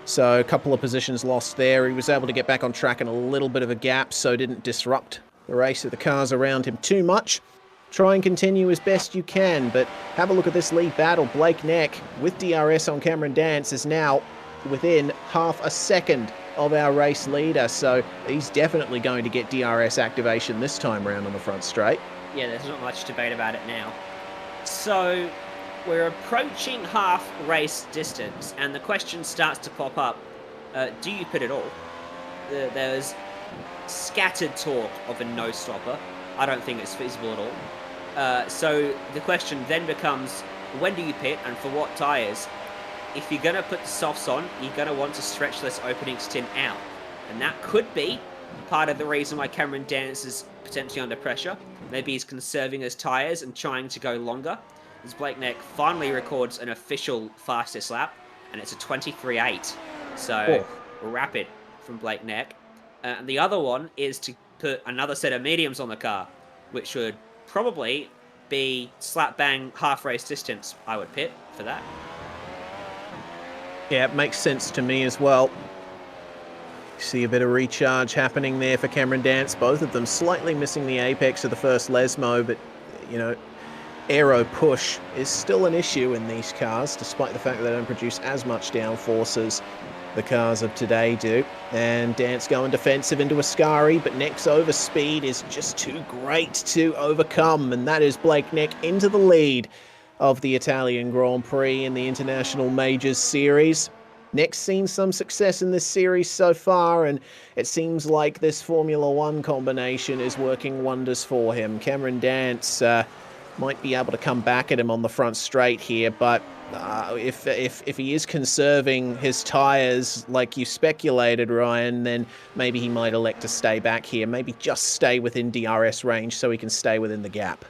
So a couple of positions lost there. He was able to get back on track in a little bit of a gap, so didn't disrupt the race of the cars around him too much. Try and continue as best you can, but have a look at this lead battle. Blake Neck with DRS on Cameron Dance is now within half a second of our race leader, so he's definitely going to get DRS activation this time round on the front straight. Yeah, there's not much debate about it now. So we're approaching half race distance, and the question starts to pop up. Do you pit at all? There's scattered talk of a no-stopper. I don't think it's feasible at all. So the question then becomes, when do you pit and for what tyres? If you're going to put the softs on, you're going to want to stretch this opening stint out. And that could be part of the reason why Cameron Dance is potentially under pressure. Maybe he's conserving his tyres and trying to go longer. As Blake Neck finally records an official fastest lap, and it's a 23.8. So rapid from Blake Neck. And the other one is to put another set of mediums on the car, which would probably be slap bang half race distance. I would pit for that. Yeah, it makes sense to me as well. See a bit of recharge happening there for Cameron Dance. Both of them slightly missing the apex of the first Lesmo, but, you know, aero push is still an issue in these cars, despite the fact that they don't produce as much downforce as the cars of today do. And Dance going defensive into Ascari, but Neck's overspeed is just too great to overcome, and that is Blake Neck into the lead of the Italian Grand Prix in the International Majors Series. Neck's seen some success in this series so far, and it seems like this Formula One combination is working wonders for him. Cameron Dance might be able to come back at him on the front straight here, but if he is conserving his tyres like you speculated, Ryan, then maybe he might elect to stay back here. Maybe just stay within DRS range so he can stay within the gap.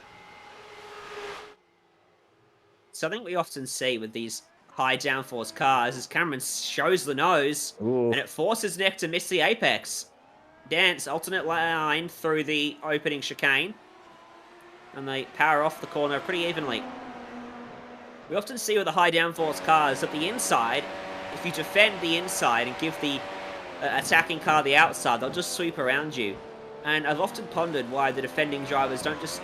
Something we often see with these high downforce cars is Cameron shows the nose, and it forces Neck to miss the apex. Dance alternate line through the opening chicane, and they power off the corner pretty evenly. We often see with the high downforce cars that the inside, if you defend the inside and give the attacking car the outside, they'll just sweep around you. And I've often pondered why the defending drivers don't just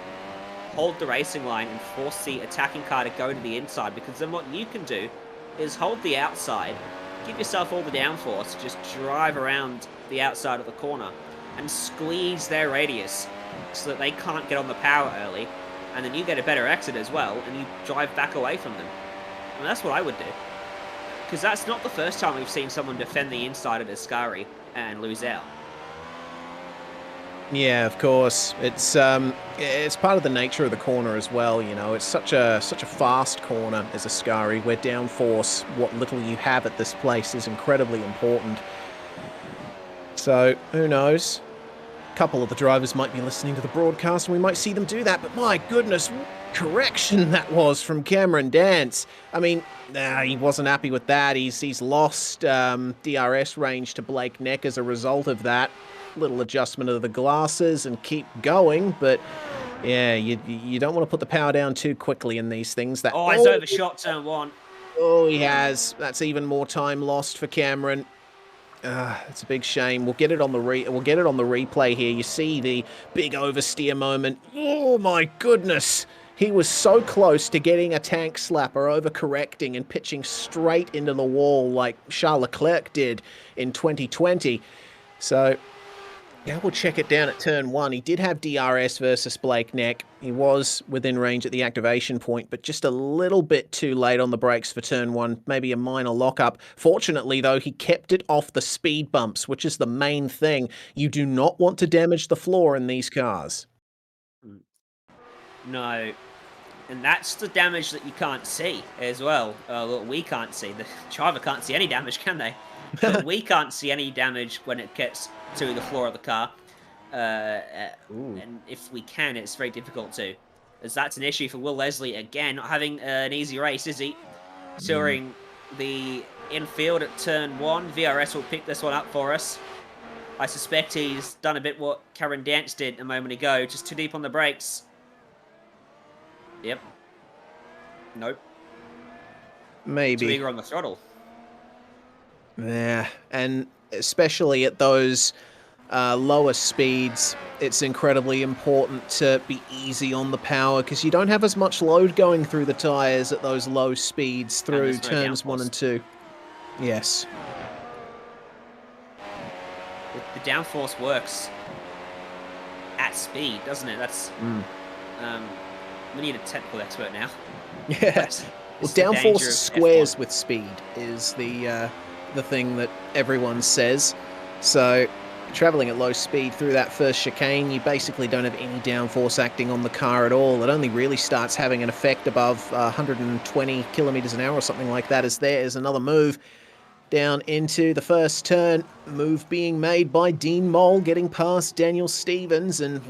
hold the racing line and force the attacking car to go to the inside, because then what you can do is hold the outside, give yourself all the downforce, just drive around the outside of the corner and squeeze their radius so that they can't get on the power early, and then you get a better exit as well and you drive back away from them. And that's what I would do, because that's not the first time we've seen someone defend the inside at Ascari and lose out. Yeah, of course. It's part of the nature of the corner as well. You know, it's such a fast corner as Ascari, where downforce, what little you have at this place, is incredibly important. So who knows? A couple of the drivers might be listening to the broadcast, and we might see them do that. But my goodness, what correction that was from Cameron Dance. I mean, he wasn't happy with that. He's lost DRS range to Blake Neck as a result of that. Little adjustment of the glasses and keep going, but yeah, you don't want to put the power down too quickly in these things. He's overshot turn one. Oh, he has. That's even more time lost for Cameron. It's a big shame. We'll get it on the replay here. You see the big oversteer moment. Oh my goodness! He was so close to getting a tank slapper, overcorrecting and pitching straight into the wall like Charles Leclerc did in 2020. So, yeah, we'll check it down at turn 1. He did have DRS versus Blakeney. He was within range at the activation point, but just a little bit too late on the brakes for turn 1. Maybe a minor lockup. Fortunately, though, he kept it off the speed bumps, which is the main thing. You do not want to damage the floor in these cars. No. And that's the damage that you can't see as well. Look, we can't see. The driver can't see any damage, can they? But we can't see any damage when it gets to the floor of the car. And if we can, it's very difficult to. As that's an issue for Will Leslie again, not having an easy race, is he? Touring the infield at turn 1. VRS will pick this one up for us. I suspect he's done a bit what Karen Dance did a moment ago, just too deep on the brakes. Yep. Nope. Maybe. Too eager on the throttle. Yeah, and especially at those lower speeds, it's incredibly important to be easy on the power because you don't have as much load going through the tyres at those low speeds through turns 1 and 2. Yes. The downforce works at speed, doesn't it? That's... we need a technical expert now. Yes. Well, downforce squares with speed is the thing that everyone says. So, traveling at low speed through that first chicane, you basically don't have any downforce acting on the car at all. It only really starts having an effect above 120 kilometers an hour or something like that, as there is another move down into the first turn. Move being made by Dean Moll, getting past Daniel Stevens, and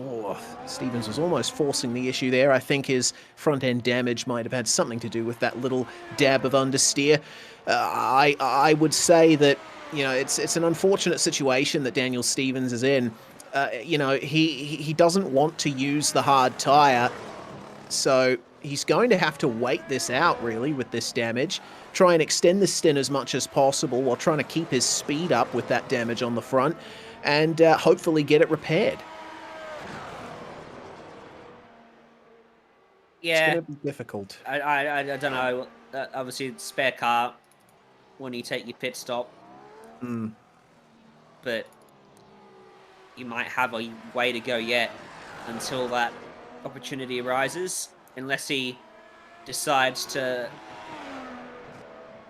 Stevens was almost forcing the issue there. I think his front-end damage might have had something to do with that little dab of understeer. I would say that, you know, it's an unfortunate situation that Daniel Stevens is in. You know, he doesn't want to use the hard tyre, so he's going to have to wait this out, really, with this damage. Try and extend the stint as much as possible while trying to keep his speed up with that damage on the front and hopefully get it repaired. Yeah. It's going to be difficult. I don't know. Obviously, spare car when you take your pit stop. But you might have a way to go yet until that opportunity arises, unless he decides to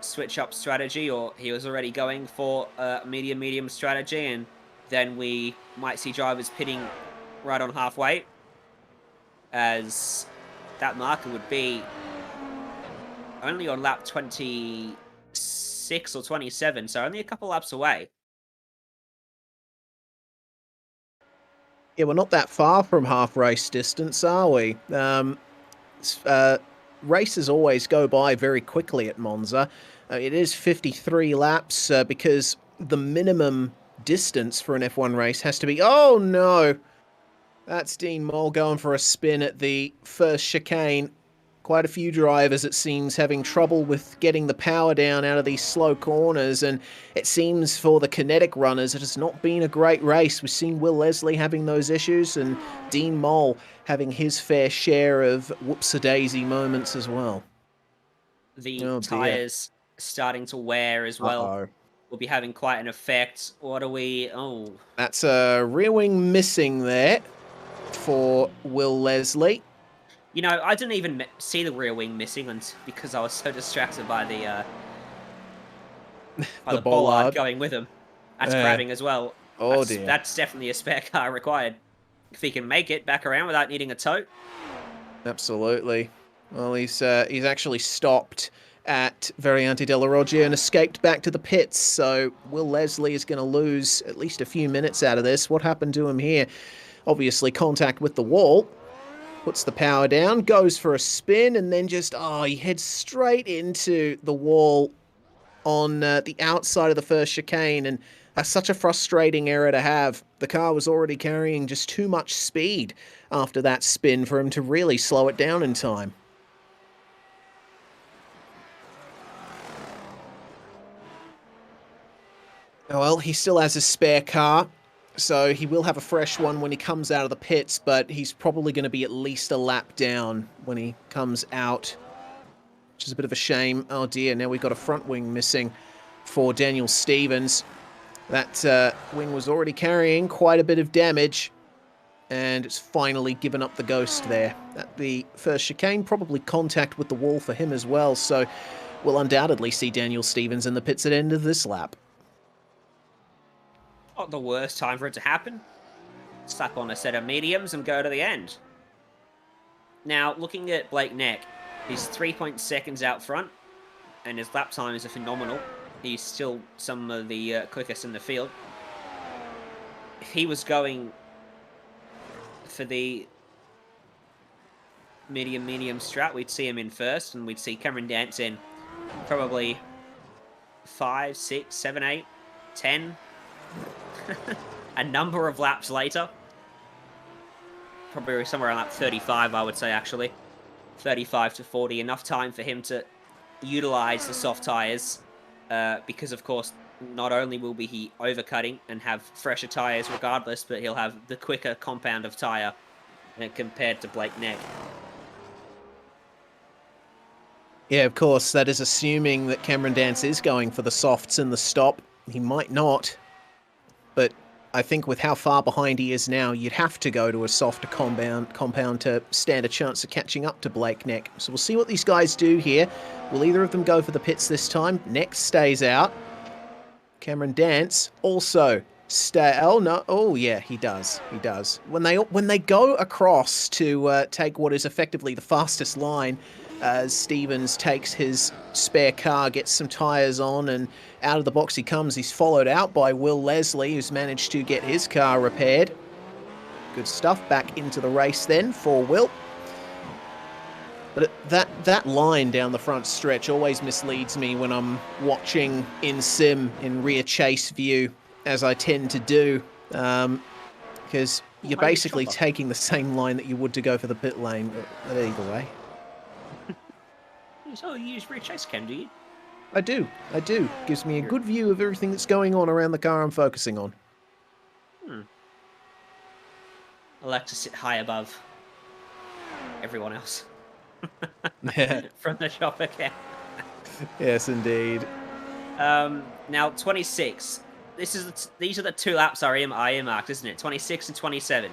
switch up strategy, or he was already going for a medium strategy, and then we might see drivers pitting right on halfway, as that marker would be only on lap 26 or 27, so only a couple laps away. Yeah, we're not that far from half race distance, are we? Races always go by very quickly at Monza. It is 53 laps because the minimum distance for an F1 race has to be... Oh, no! That's Dean Moll going for a spin at the first chicane. Quite a few drivers, it seems, having trouble with getting the power down out of these slow corners, and it seems for the kinetic runners it has not been a great race. We've seen Will Leslie having those issues, and Dean Moll having his fair share of whoops-a-daisy moments as well. The tyres starting to wear as well. Will be having quite an effect. What are we... Oh. That's a rear wing missing there for Will Leslie. You know, I didn't even see the rear wing missing because I was so distracted by the bollard going with him. That's grabbing as well. Oh, dear. That's definitely a spare car required. If he can make it back around without needing a tow. Absolutely. Well, he's actually stopped at Variante della Roggia and escaped back to the pits. So Will Leslie is going to lose at least a few minutes out of this. What happened to him here? Obviously contact with the wall. Puts the power down, goes for a spin, and then just, he heads straight into the wall on the outside of the first chicane, and that's such a frustrating error to have. The car was already carrying just too much speed after that spin for him to really slow it down in time. Well, he still has a spare car. So he will have a fresh one when he comes out of the pits, but he's probably going to be at least a lap down when he comes out, which is a bit of a shame. Oh dear, now we've got a front wing missing for Daniel Stevens. That wing was already carrying quite a bit of damage, and it's finally given up the ghost there. At the first chicane, probably contact with the wall for him as well, so we'll undoubtedly see Daniel Stevens in the pits at the end of this lap. Not the worst time for it to happen. Slap on a set of mediums and go to the end. Now, looking at Blake Neck, he's 3 seconds out front, and his lap times are phenomenal. He's still some of the quickest in the field. If he was going for the medium strat, we'd see him in first, and we'd see Cameron Dance in probably 5, 6, 7, 8, 10. A number of laps later. Probably somewhere around lap 35, I would say, actually. 35 to 40, enough time for him to utilize the soft tyres. Because, of course, not only will be he overcutting and have fresher tyres regardless, but he'll have the quicker compound of tyre compared to Blake Neck. Yeah, of course, that is assuming that Cameron Dance is going for the softs in the stop. He might not, but I think with how far behind he is now, you'd have to go to a softer compound to stand a chance of catching up to Blake Neck. So we'll see what these guys do here. Will either of them go for the pits this time? Neck stays out. Cameron Dance also stay. Oh no! Oh yeah, he does. He does. When they go across to take what is effectively the fastest line, as Stevens takes his spare car, gets some tyres on, and out of the box he comes. He's followed out by Will Leslie, who's managed to get his car repaired. Good stuff. Back into the race then for Will. But that line down the front stretch always misleads me when I'm watching in sim, in rear chase view, as I tend to do, because you're basically taking the same line that you would to go for the pit lane, but either way. So you use rear chase cam, do you? I do. Gives me a good view of everything that's going on around the car I'm focusing on. I like to sit high above everyone else. From the chopper cam. Yes, indeed. Now 26. These are the 2 laps I earmarked, isn't it? 26 and 27.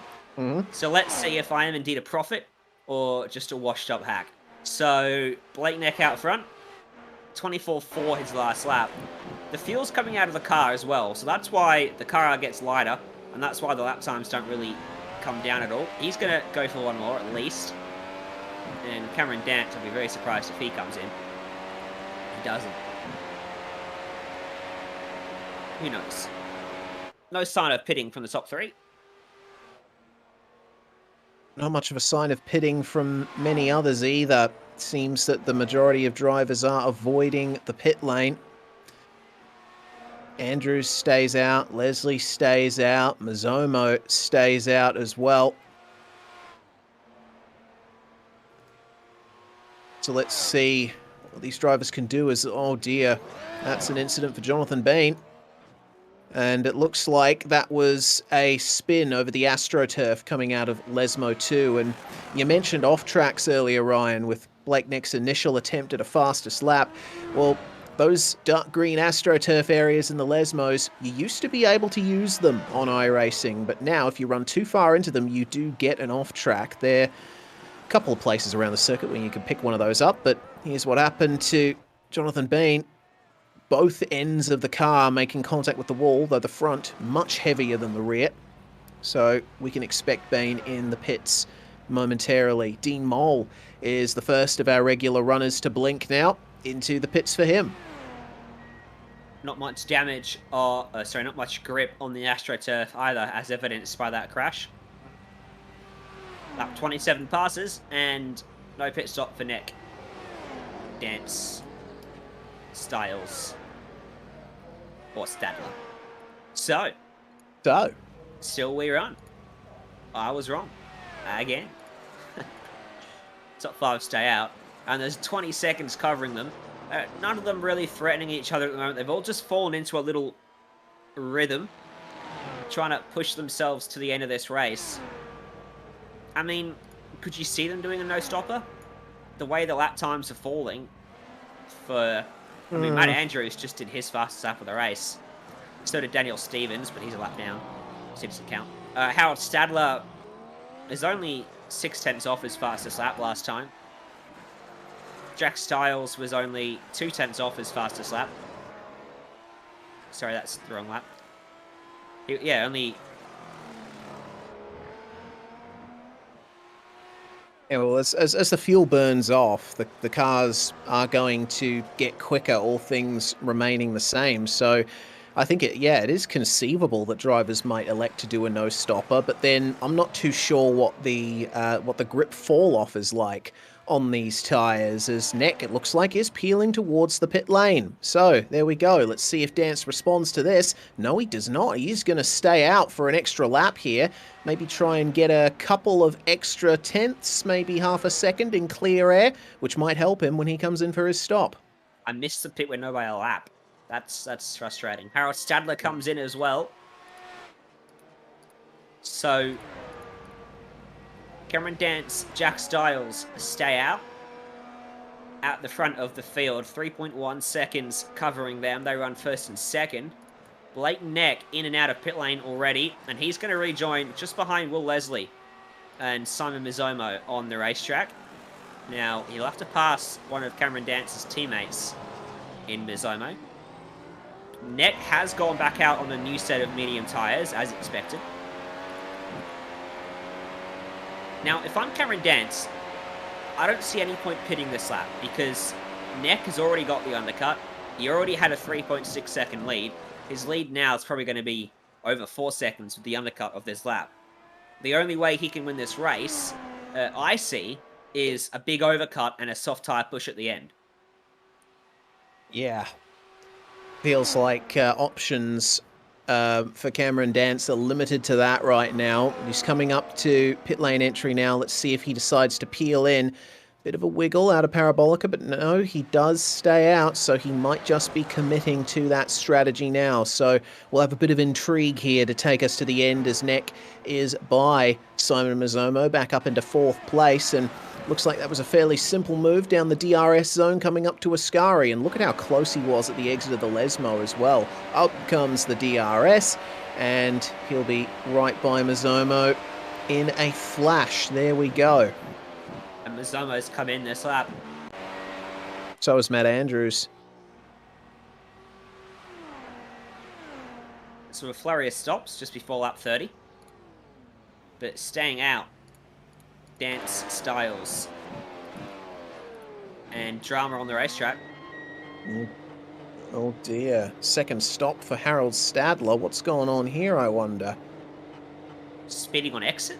So let's see if I am indeed a prophet or just a washed up hack. So Blake Neck out front, 24.4 his last lap. The fuel's coming out of the car as well, so that's why the car gets lighter, and that's why the lap times don't really come down at all. He's going to go for one more at least. And Cameron Dance, I'll be very surprised if he comes in. He doesn't. Who knows? No sign of pitting from the top 3. Not much of a sign of pitting from many others either. It seems that the majority of drivers are avoiding the pit lane. Andrews stays out, Leslie stays out, Mazzomo stays out as well. So let's see what these drivers can do. Oh dear, that's an incident for Jonathan Bean. And it looks like that was a spin over the AstroTurf coming out of Lesmo 2. And you mentioned off-tracks earlier, Ryan, with Blake Neck's initial attempt at a fastest lap. Well, those dark green AstroTurf areas in the Lesmos, you used to be able to use them on iRacing, but now if you run too far into them, you do get an off-track. There are a couple of places around the circuit where you can pick one of those up, but here's what happened to Jonathan Bean. Both ends of the car making contact with the wall, though the front much heavier than the rear. So we can expect Bean in the pits momentarily. Dean Mole is the first of our regular runners to blink now. Into the pits for him. Not much damage, or not much grip on the AstroTurf either, as evidenced by that crash. Lap 27 passes, and no pit stop for Neck, Dance, Styles, or Stadler. So, still we run. I was wrong. Again. Top 5 stay out. And there's 20 seconds covering them. None of them really threatening each other at the moment. They've all just fallen into a little rhythm. trying to push themselves to the end of this race. I mean, could you see them doing a no-stopper? The way the lap times are falling for... I mean, Matt Andrews just did his fastest lap of the race. So did Daniel Stevens, but he's a lap down. So it doesn't count. Howard Stadler is only 0.6 off his fastest lap last time. Jack Stiles was only 0.2 off his fastest lap. Sorry, that's the wrong lap. Yeah, only... Yeah, well, as the fuel burns off, the cars are going to get quicker, all things remaining the same. So I think it is conceivable that drivers might elect to do a no-stopper, but then I'm not too sure what the grip fall-off is like on these tyres, as Neck, it looks like, is peeling towards the pit lane. So, there we go. Let's see if Dance responds to this. No, he does not. He's going to stay out for an extra lap here. Maybe try and get a couple of extra tenths, maybe half a second in clear air, which might help him when he comes in for his stop. I missed the pit window by a lap. That's frustrating. Harold Stadler comes in as well. So... Cameron Dance, Jack Stiles stay out at the front of the field. 3.1 seconds covering them. They run first and second. Blake Neck in and out of pit lane already, and he's going to rejoin just behind Will Leslie and Simon Mizomo on the racetrack. Now, he'll have to pass one of Cameron Dance's teammates in Mizomo. Neck has gone back out on a new set of medium tyres, as expected. Now, if I'm Cameron Dance, I don't see any point pitting this lap, because Neck has already got the undercut. He already had a 3.6 second lead. His lead now is probably going to be over 4 seconds with the undercut of this lap. The only way he can win this race, I see, is a big overcut and a soft tyre push at the end. Yeah. Feels like options for Cameron Dance are limited to that right now. He's coming up to pit lane entry now. Let's see if he decides to peel in. Bit of a wiggle out of Parabolica, but no, he does stay out, so he might just be committing to that strategy now. So we'll have a bit of intrigue here to take us to the end, as Neck is by Simon Mizomo back up into 4th place, and looks like that was a fairly simple move down the DRS zone coming up to Ascari, and look at how close he was at the exit of the Lesmo as well. Up comes the DRS, and he'll be right by Mizomo in a flash. There we go. And Mizomo's come in this lap. So is Matt Andrews. So a flurry of stops just before lap 30. But staying out, Dance, Stiles, and drama on the racetrack. Oh dear. Second stop for Harold Stadler. What's going on here, I wonder? Speeding on exit?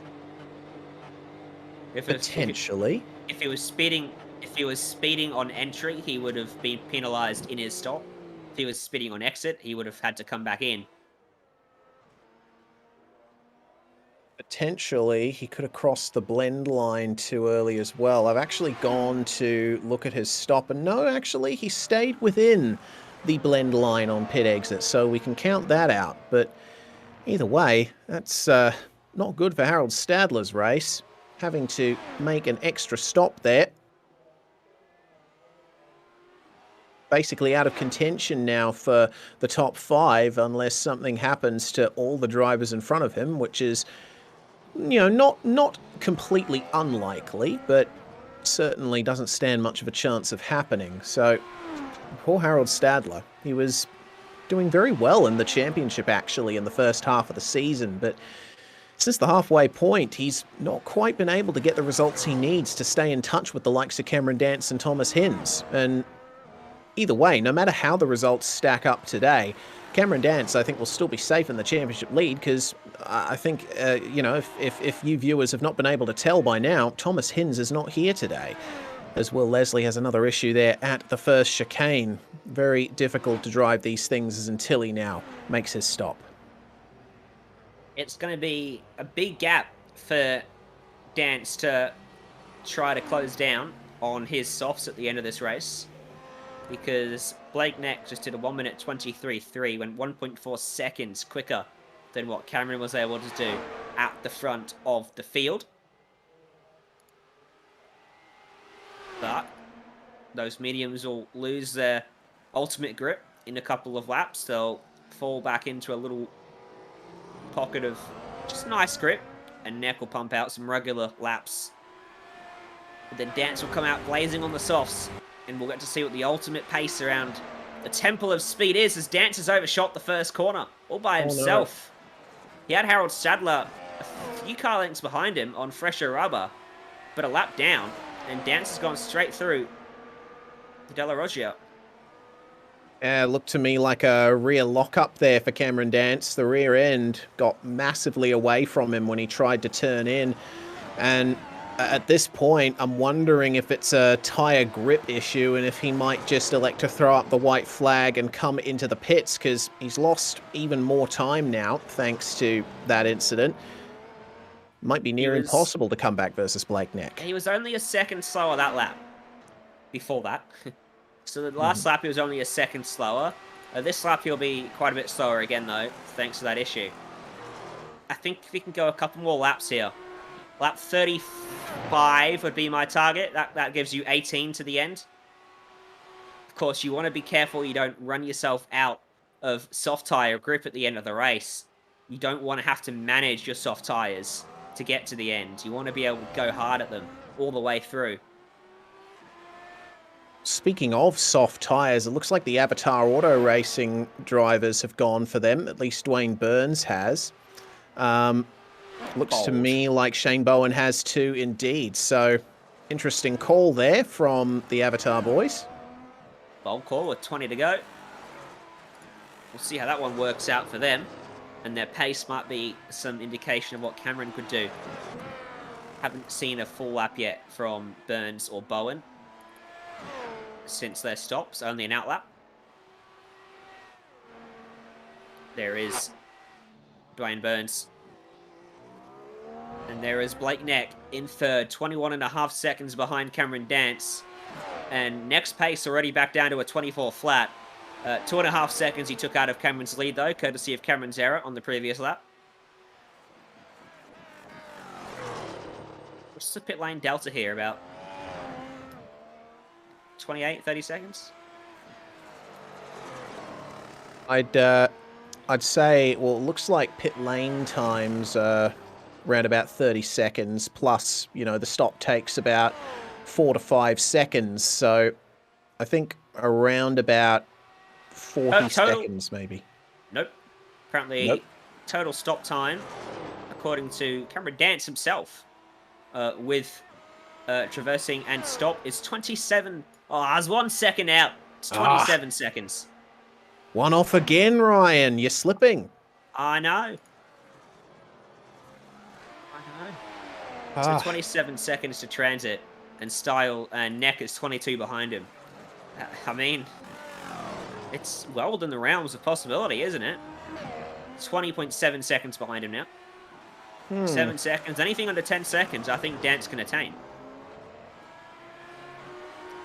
Potentially. If he was speeding on entry, he would have been penalised in his stop. If he was speeding on exit, he would have had to come back in. Potentially, he could have crossed the blend line too early as well. I've actually gone to look at his stop, and no, actually, he stayed within the blend line on pit exit, so we can count that out. But either way, that's not good for Harold Stadler's race, having to make an extra stop there. Basically out of contention now for the top 5, unless something happens to all the drivers in front of him, which is, you know, not completely unlikely, but certainly doesn't stand much of a chance of happening. So, poor Harold Stadler. He was doing very well in the championship, actually, in the first half of the season, but since the halfway point, he's not quite been able to get the results he needs to stay in touch with the likes of Cameron Dance and Thomas Hinz. And either way, no matter how the results stack up today, Cameron Dance, I think, will still be safe in the championship lead, because I think, you know, if you viewers have not been able to tell by now, Thomas Hinz is not here today, as Will Leslie has another issue there at the first chicane. Very difficult to drive these things as Antilli now makes his stop. It's going to be a big gap for Dance to try to close down on his softs at the end of this race, because Blake Neck just did a 1 minute 23.3, went 1.4 seconds quicker than what Cameron was able to do at the front of the field. But those mediums will lose their ultimate grip in a couple of laps. They'll fall back into a little pocket of just nice grip, and Neck will pump out some regular laps. But then Dance will come out blazing on the softs, and we'll get to see what the ultimate pace around the Temple of Speed is, as Dance has overshot the first corner all by himself. He had Harold Stadler a few car lengths behind him on fresher rubber, but a lap down, and Dance has gone straight through the De La Roggia. Looked to me like a rear lock-up there for Cameron Dance. The rear end got massively away from him when he tried to turn in. And at this point, I'm wondering if it's a tyre grip issue and if he might just elect to throw up the white flag and come into the pits, because he's lost even more time now thanks to that incident. Might be near impossible to come back versus Blake Neck. He was only a second slower that lap. Before that. So the last lap he was only a second slower. This lap he'll be quite a bit slower again though, thanks to that issue. I think if he can go a couple more laps here. Lap 35 would be my target. That gives you 18 to the end. Of course, you want to be careful you don't run yourself out of soft tyre grip at the end of the race. You don't want to have to manage your soft tyres to get to the end. You want to be able to go hard at them all the way through. Speaking of soft tyres, it looks like the Avatar Auto Racing drivers have gone for them. At least Dwayne Burns has. Looks to me like Shane Bowen has too, indeed. So, interesting call there from the Avatar boys. Bold call with 20 to go. We'll see how that one works out for them. And their pace might be some indication of what Cameron could do. Haven't seen a full lap yet from Burns or Bowen since their stops, only an outlap. There is Dwayne Burns. And there is Blake Neck in third, 21.5 seconds behind Cameron Dance. And Neck's pace already back down to a 24 flat. 2.5 seconds he took out of Cameron's lead though, courtesy of Cameron's error on the previous lap. What's the pit lane delta here, about 28, 30 seconds? I'd say, well, it looks like pit lane times around about 30 seconds, plus, you know, the stop takes about 4 to 5 seconds. So I think around about 40 seconds, maybe. Nope. Apparently, total stop time, according to Cameron Dance himself, with traversing and stop, is 27. Oh, I was 1 second out. It's 27 seconds. One off again, Ryan. You're slipping. I know. So 27 seconds to transit, and Style and Neck is 22 behind him. I mean, it's well within the realms of possibility, isn't it? 20.7 seconds behind him now. 7 seconds. Anything under 10 seconds, I think Dance can attain.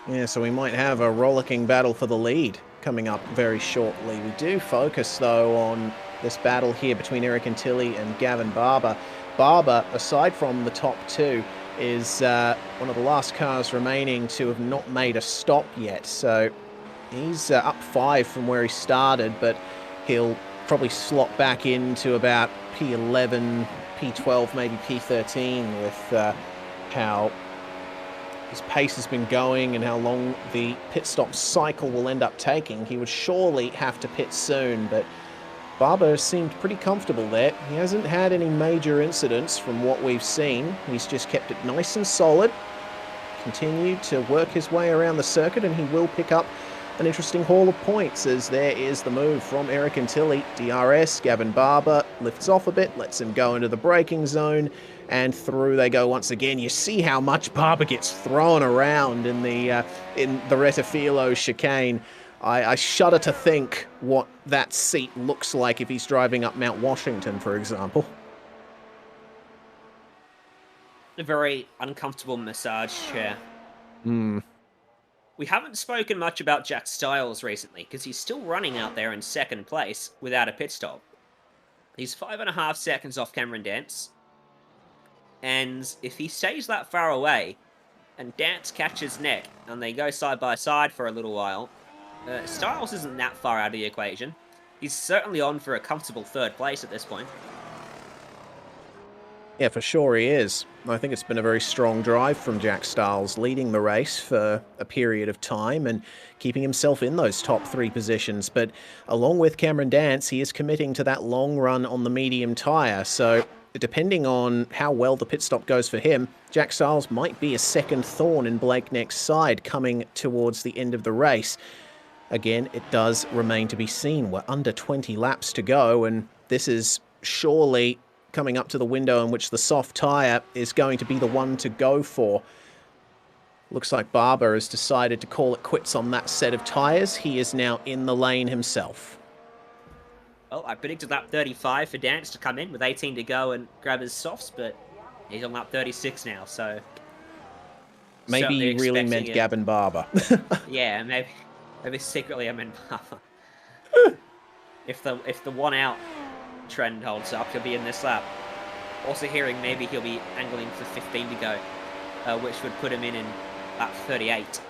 Yeah, so we might have a rollicking battle for the lead coming up very shortly. We do focus, though, on this battle here between Eric Antilli and Gavin Barber. Barber, aside from the top two, is one of the last cars remaining to have not made a stop yet. So he's up 5 from where he started, but he'll probably slot back into about P11, P12, maybe P13 with how his pace has been going and how long the pit stop cycle will end up taking. He would surely have to pit soon, but Barber seemed pretty comfortable there. He hasn't had any major incidents from what we've seen. He's just kept it nice and solid, continued to work his way around the circuit, and he will pick up an interesting haul of points, as there is the move from Eric Antilli. DRS, Gavin Barber lifts off a bit, lets him go into the braking zone, and through they go once again. You see how much Barber gets thrown around in the Retafilo chicane. I shudder to think what that seat looks like if he's driving up Mount Washington, for example. A very uncomfortable massage chair. We haven't spoken much about Jack Styles recently, because he's still running out there in second place without a pit stop. He's 5.5 seconds off Cameron Dance. And if he stays that far away, and Dance catches Neck, and they go side by side for a little while, Styles isn't that far out of the equation. He's certainly on for a comfortable 3rd place at this point. Yeah, for sure he is. I think it's been a very strong drive from Jack Styles, leading the race for a period of time and keeping himself in those top 3 positions. But along with Cameron Dance, he is committing to that long run on the medium tyre. So depending on how well the pit stop goes for him, Jack Styles might be a second thorn in Blake Neck's side coming towards the end of the race. Again, it does remain to be seen. We're under 20 laps to go, and this is surely coming up to the window in which the soft tyre is going to be the one to go for. Looks like Barber has decided to call it quits on that set of tyres. He is now in the lane himself. Well, I predicted lap 35 for Dance to come in with 18 to go and grab his softs, but he's on lap 36 now, so... Maybe he really meant Gavin Barber. Yeah, maybe secretly I meant Barber. If the one out trend holds up, he'll be in this lap. Also hearing maybe he'll be angling for 15 to go, which would put him in lap 38.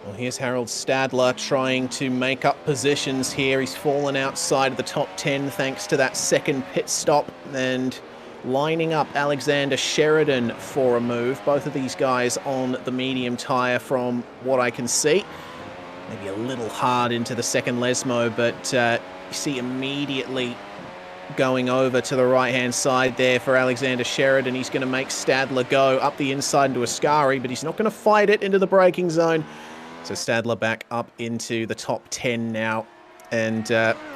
Well, here's Harold Stadler trying to make up positions here. He's fallen outside of the top 10 thanks to that second pit stop, and lining up Alexander Sheridan for a move. Both of these guys on the medium tyre from what I can see. Maybe a little hard into the second Lesmo, but you see immediately going over to the right-hand side there for Alexander Sheridan. He's going to make Stadler go up the inside into Ascari, but he's not going to fight it into the braking zone. So Stadler back up into the top 10 now, and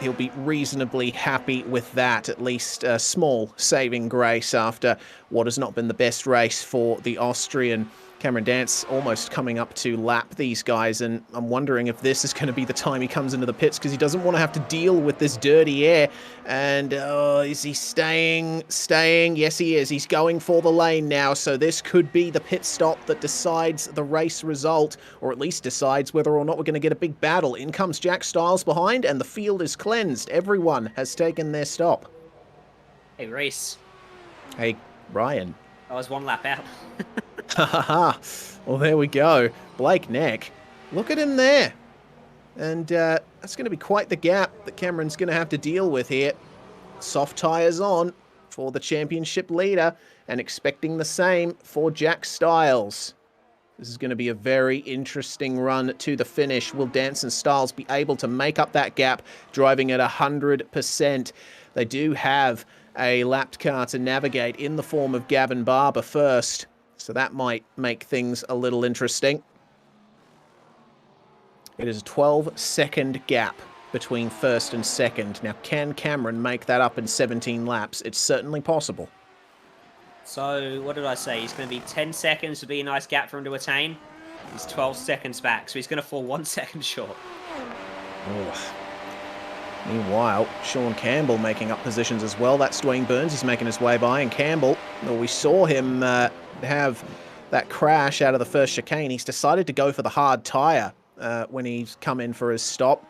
he'll be reasonably happy with that, at least a small saving grace after what has not been the best race for the Austrian. Cameron Dance almost coming up to lap these guys, and I'm wondering if this is going to be the time he comes into the pits, because he doesn't want to have to deal with this dirty air. And is he staying? Yes, he is. He's going for the lane now, so this could be the pit stop that decides the race result, or at least decides whether or not we're going to get a big battle. In comes Jack Styles behind, and the field is cleansed. Everyone has taken their stop. Hey, Reese. Hey, Ryan. I was one lap out. Well, there we go. Blake Neck. Look at him there. And that's going to be quite the gap that Cameron's going to have to deal with here. Soft tyres on for the championship leader, and expecting the same for Jack Styles. This is going to be a very interesting run to the finish. Will Dance and Styles be able to make up that gap, driving at 100%? They do have a lapped car to navigate in the form of Gavin Barber first, so that might make things a little interesting. It is a 12-second gap between first and second. Now, can Cameron make that up in 17 laps? It's certainly possible. So, what did I say? He's going to be 10 seconds would be a nice gap for him to attain. He's 12 seconds back, so he's going to fall 1 second short. Oh. Meanwhile, Sean Campbell making up positions as well. That's Dwayne Burns. He's making his way by, and Campbell, well, we saw him have that crash out of the first chicane. He's decided to go for the hard tyre when he's come in for his stop.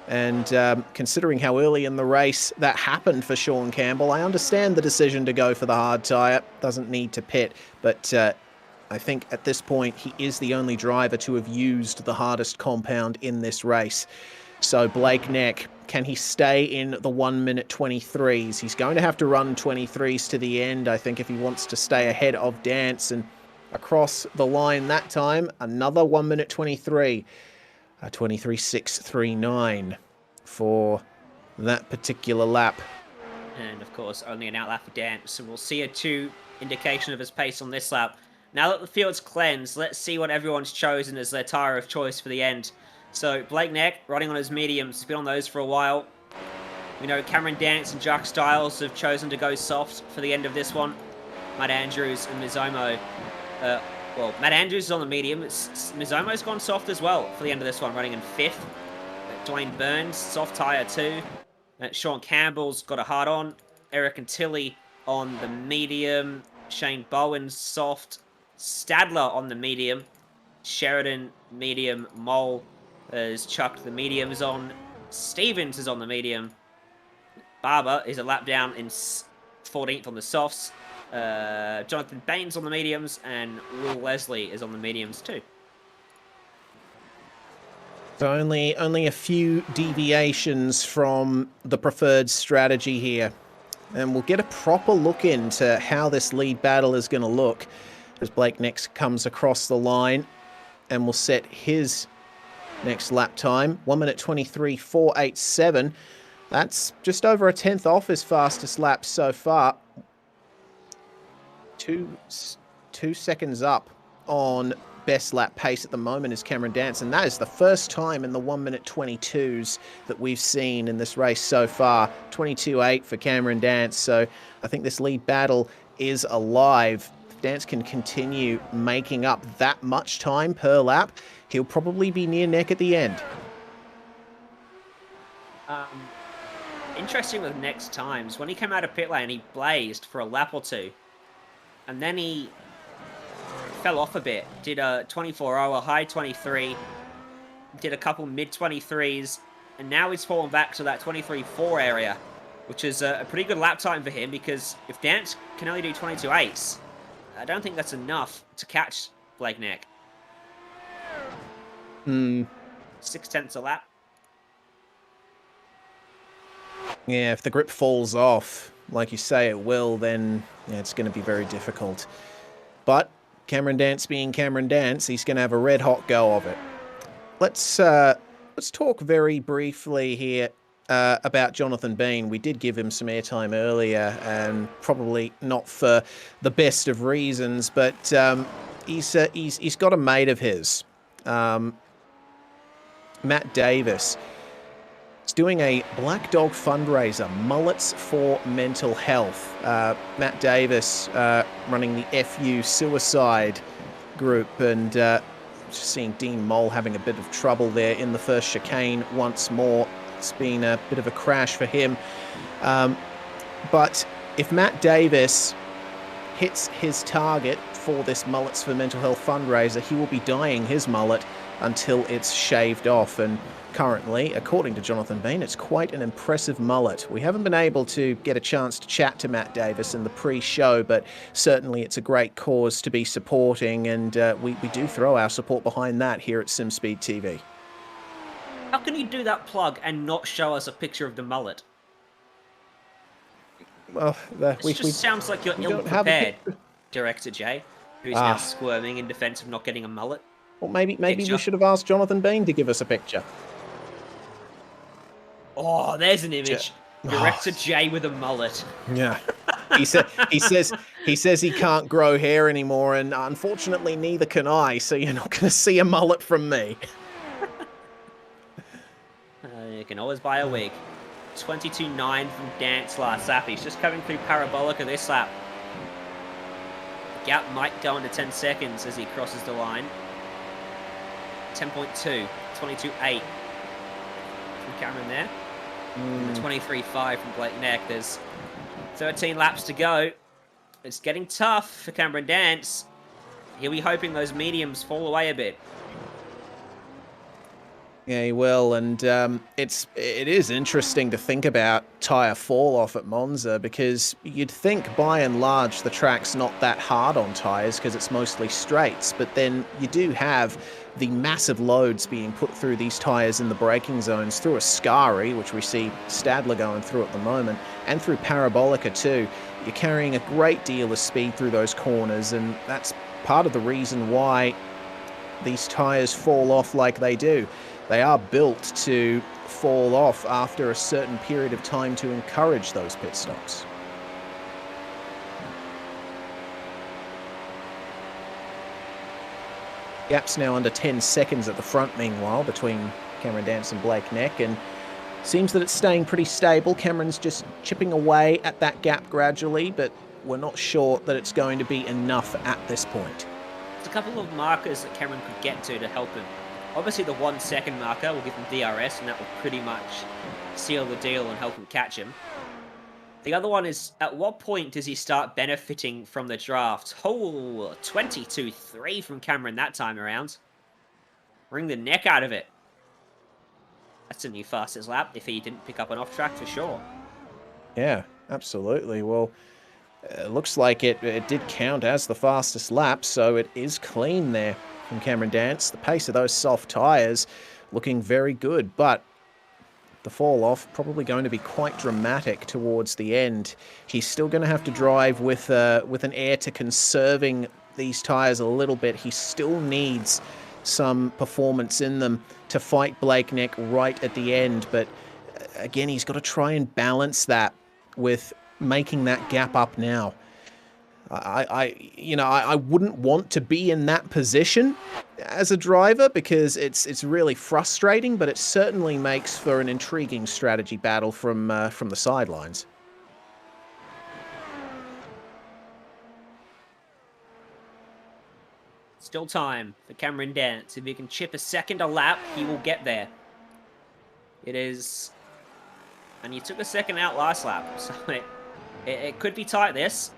And considering how early in the race that happened for Sean Campbell, I understand the decision to go for the hard tyre. Doesn't need to pit, but I think at this point he is the only driver to have used the hardest compound in this race. So Blake Neck, can he stay in the 1 minute 23s? He's going to have to run 23s to the end, I think, if he wants to stay ahead of Dance. And across the line that time, another 1 minute 23. 23.639 for that particular lap. And of course, only an outlap for Dance, so we'll see a 2 indication of his pace on this lap. Now that the field's cleansed, let's see what everyone's chosen as their tyre of choice for the end. So, Blake Neck, running on his mediums, he's been on those for a while. We know Cameron Dance and Jack Styles have chosen to go soft for the end of this one. Matt Andrews and Mizomo. Well, Matt Andrews is on the medium. Mizomo's gone soft as well for the end of this one, running in 5th. Dwayne Burns, soft tyre too. Sean Campbell's got a hard on. Eric and Tilly on the medium. Shane Bowen's soft. Stadler on the medium. Sheridan, medium. Mole has chucked the mediums on. Stevens is on the medium. Barber is a lap down in 14th on the softs. Jonathan Baines on the mediums, and Will Leslie is on the mediums too. So only a few deviations from the preferred strategy here. And we'll get a proper look into how this lead battle is going to look as Blake next comes across the line and will set his next lap time. 1 minute 23.487. That's just over a tenth off his fastest lap so far. Two seconds up on best lap pace at the moment is Cameron Dance, and that is the first time in the 1 minute 22s that we've seen in this race so far. 22.8 for Cameron Dance, so I think this lead battle is alive. If Dance can continue making up that much time per lap, he'll probably be near neck at the end. Interesting with next times, when he came out of pit lane, he blazed for a lap or two, and then he fell off a bit. Did a 24-hour high 23, did a couple mid 23s, and now he's fallen back to that 23.4 area, which is a pretty good lap time for him, because if Dance can only do 22.8s, I don't think that's enough to catch Blake Neck. 0.6 a lap. Yeah, if the grip falls off, like you say it will, then yeah, it's going to be very difficult. But Cameron Dance being Cameron Dance, he's going to have a red-hot go of it. Let's talk very briefly here about Jonathan Bean. We did give him some airtime earlier, and probably not for the best of reasons, but he's got a mate of his, Matt Davis. He's doing a Black Dog fundraiser, Mullets for Mental Health. Matt Davis running the FU Suicide group, and just seeing Dean Moll having a bit of trouble there in the first chicane once more. It's been a bit of a crash for him. But if Matt Davis hits his target for this Mullets for Mental Health fundraiser, he will be dyeing his mullet until it's shaved off. And currently, according to Jonathan Bean, it's quite an impressive mullet. We haven't been able to get a chance to chat to Matt Davis in the pre-show, but certainly it's a great cause to be supporting, and we do throw our support behind that here at SimSpeed TV. How can you do that plug and not show us a picture of the mullet? Well, it just sounds like you're ill-prepared, Director J, who's now squirming in defense of not getting a mullet. Well, maybe we should have asked Jonathan Bean to give us a picture. Oh, there's an image. Director J with a mullet. Yeah. He says he can't grow hair anymore, and unfortunately neither can I, so you're not going to see a mullet from me. You can always buy a wig. 22.9 from Dance last lap. He's just coming through Parabolica this lap. The gap might go into 10 seconds as he crosses the line. 10.2, 22.8 from Cameron there. And the 23.5 from Blake Neck. There's 13 laps to go. It's getting tough for Cameron Dance. He'll be hoping those mediums fall away a bit. Yeah, he will, and it is interesting to think about tyre fall-off at Monza, because you'd think, by and large, the track's not that hard on tyres because it's mostly straights, but then you do have the massive loads being put through these tyres in the braking zones, through Ascari, which we see Stadler going through at the moment, and through Parabolica too. You're carrying a great deal of speed through those corners, and that's part of the reason why these tyres fall off like they do. They are built to fall off after a certain period of time to encourage those pit stops. Gap's now under 10 seconds at the front, meanwhile, between Cameron Dance and Blake Neck, and seems that it's staying pretty stable. Cameron's just chipping away at that gap gradually, but we're not sure that it's going to be enough at this point. There's a couple of markers that Cameron could get to help him. Obviously, the 1 second marker will give him DRS, and that will pretty much seal the deal and help him catch him. The other one is, at what point does he start benefiting from the draft? Oh, 22.3 from Cameron that time around. Wring the neck out of it. That's a new fastest lap, if he didn't pick up an off-track for sure. Yeah, absolutely. Well, it looks like it did count as the fastest lap, so it is clean there from Cameron Dance. The pace of those soft tyres looking very good, but the fall off probably going to be quite dramatic towards the end. He's still going to have to drive with an air to conserving these tyres a little bit. He still needs some performance in them to fight Blakeney right at the end, but again, he's got to try and balance that with making that gap up now. I wouldn't want to be in that position as a driver because it's really frustrating, but it certainly makes for an intriguing strategy battle from the sidelines. Still time for Cameron Dance. If he can chip a second a lap, he will get there. It is... And he took a second out last lap, so it could be tight, this.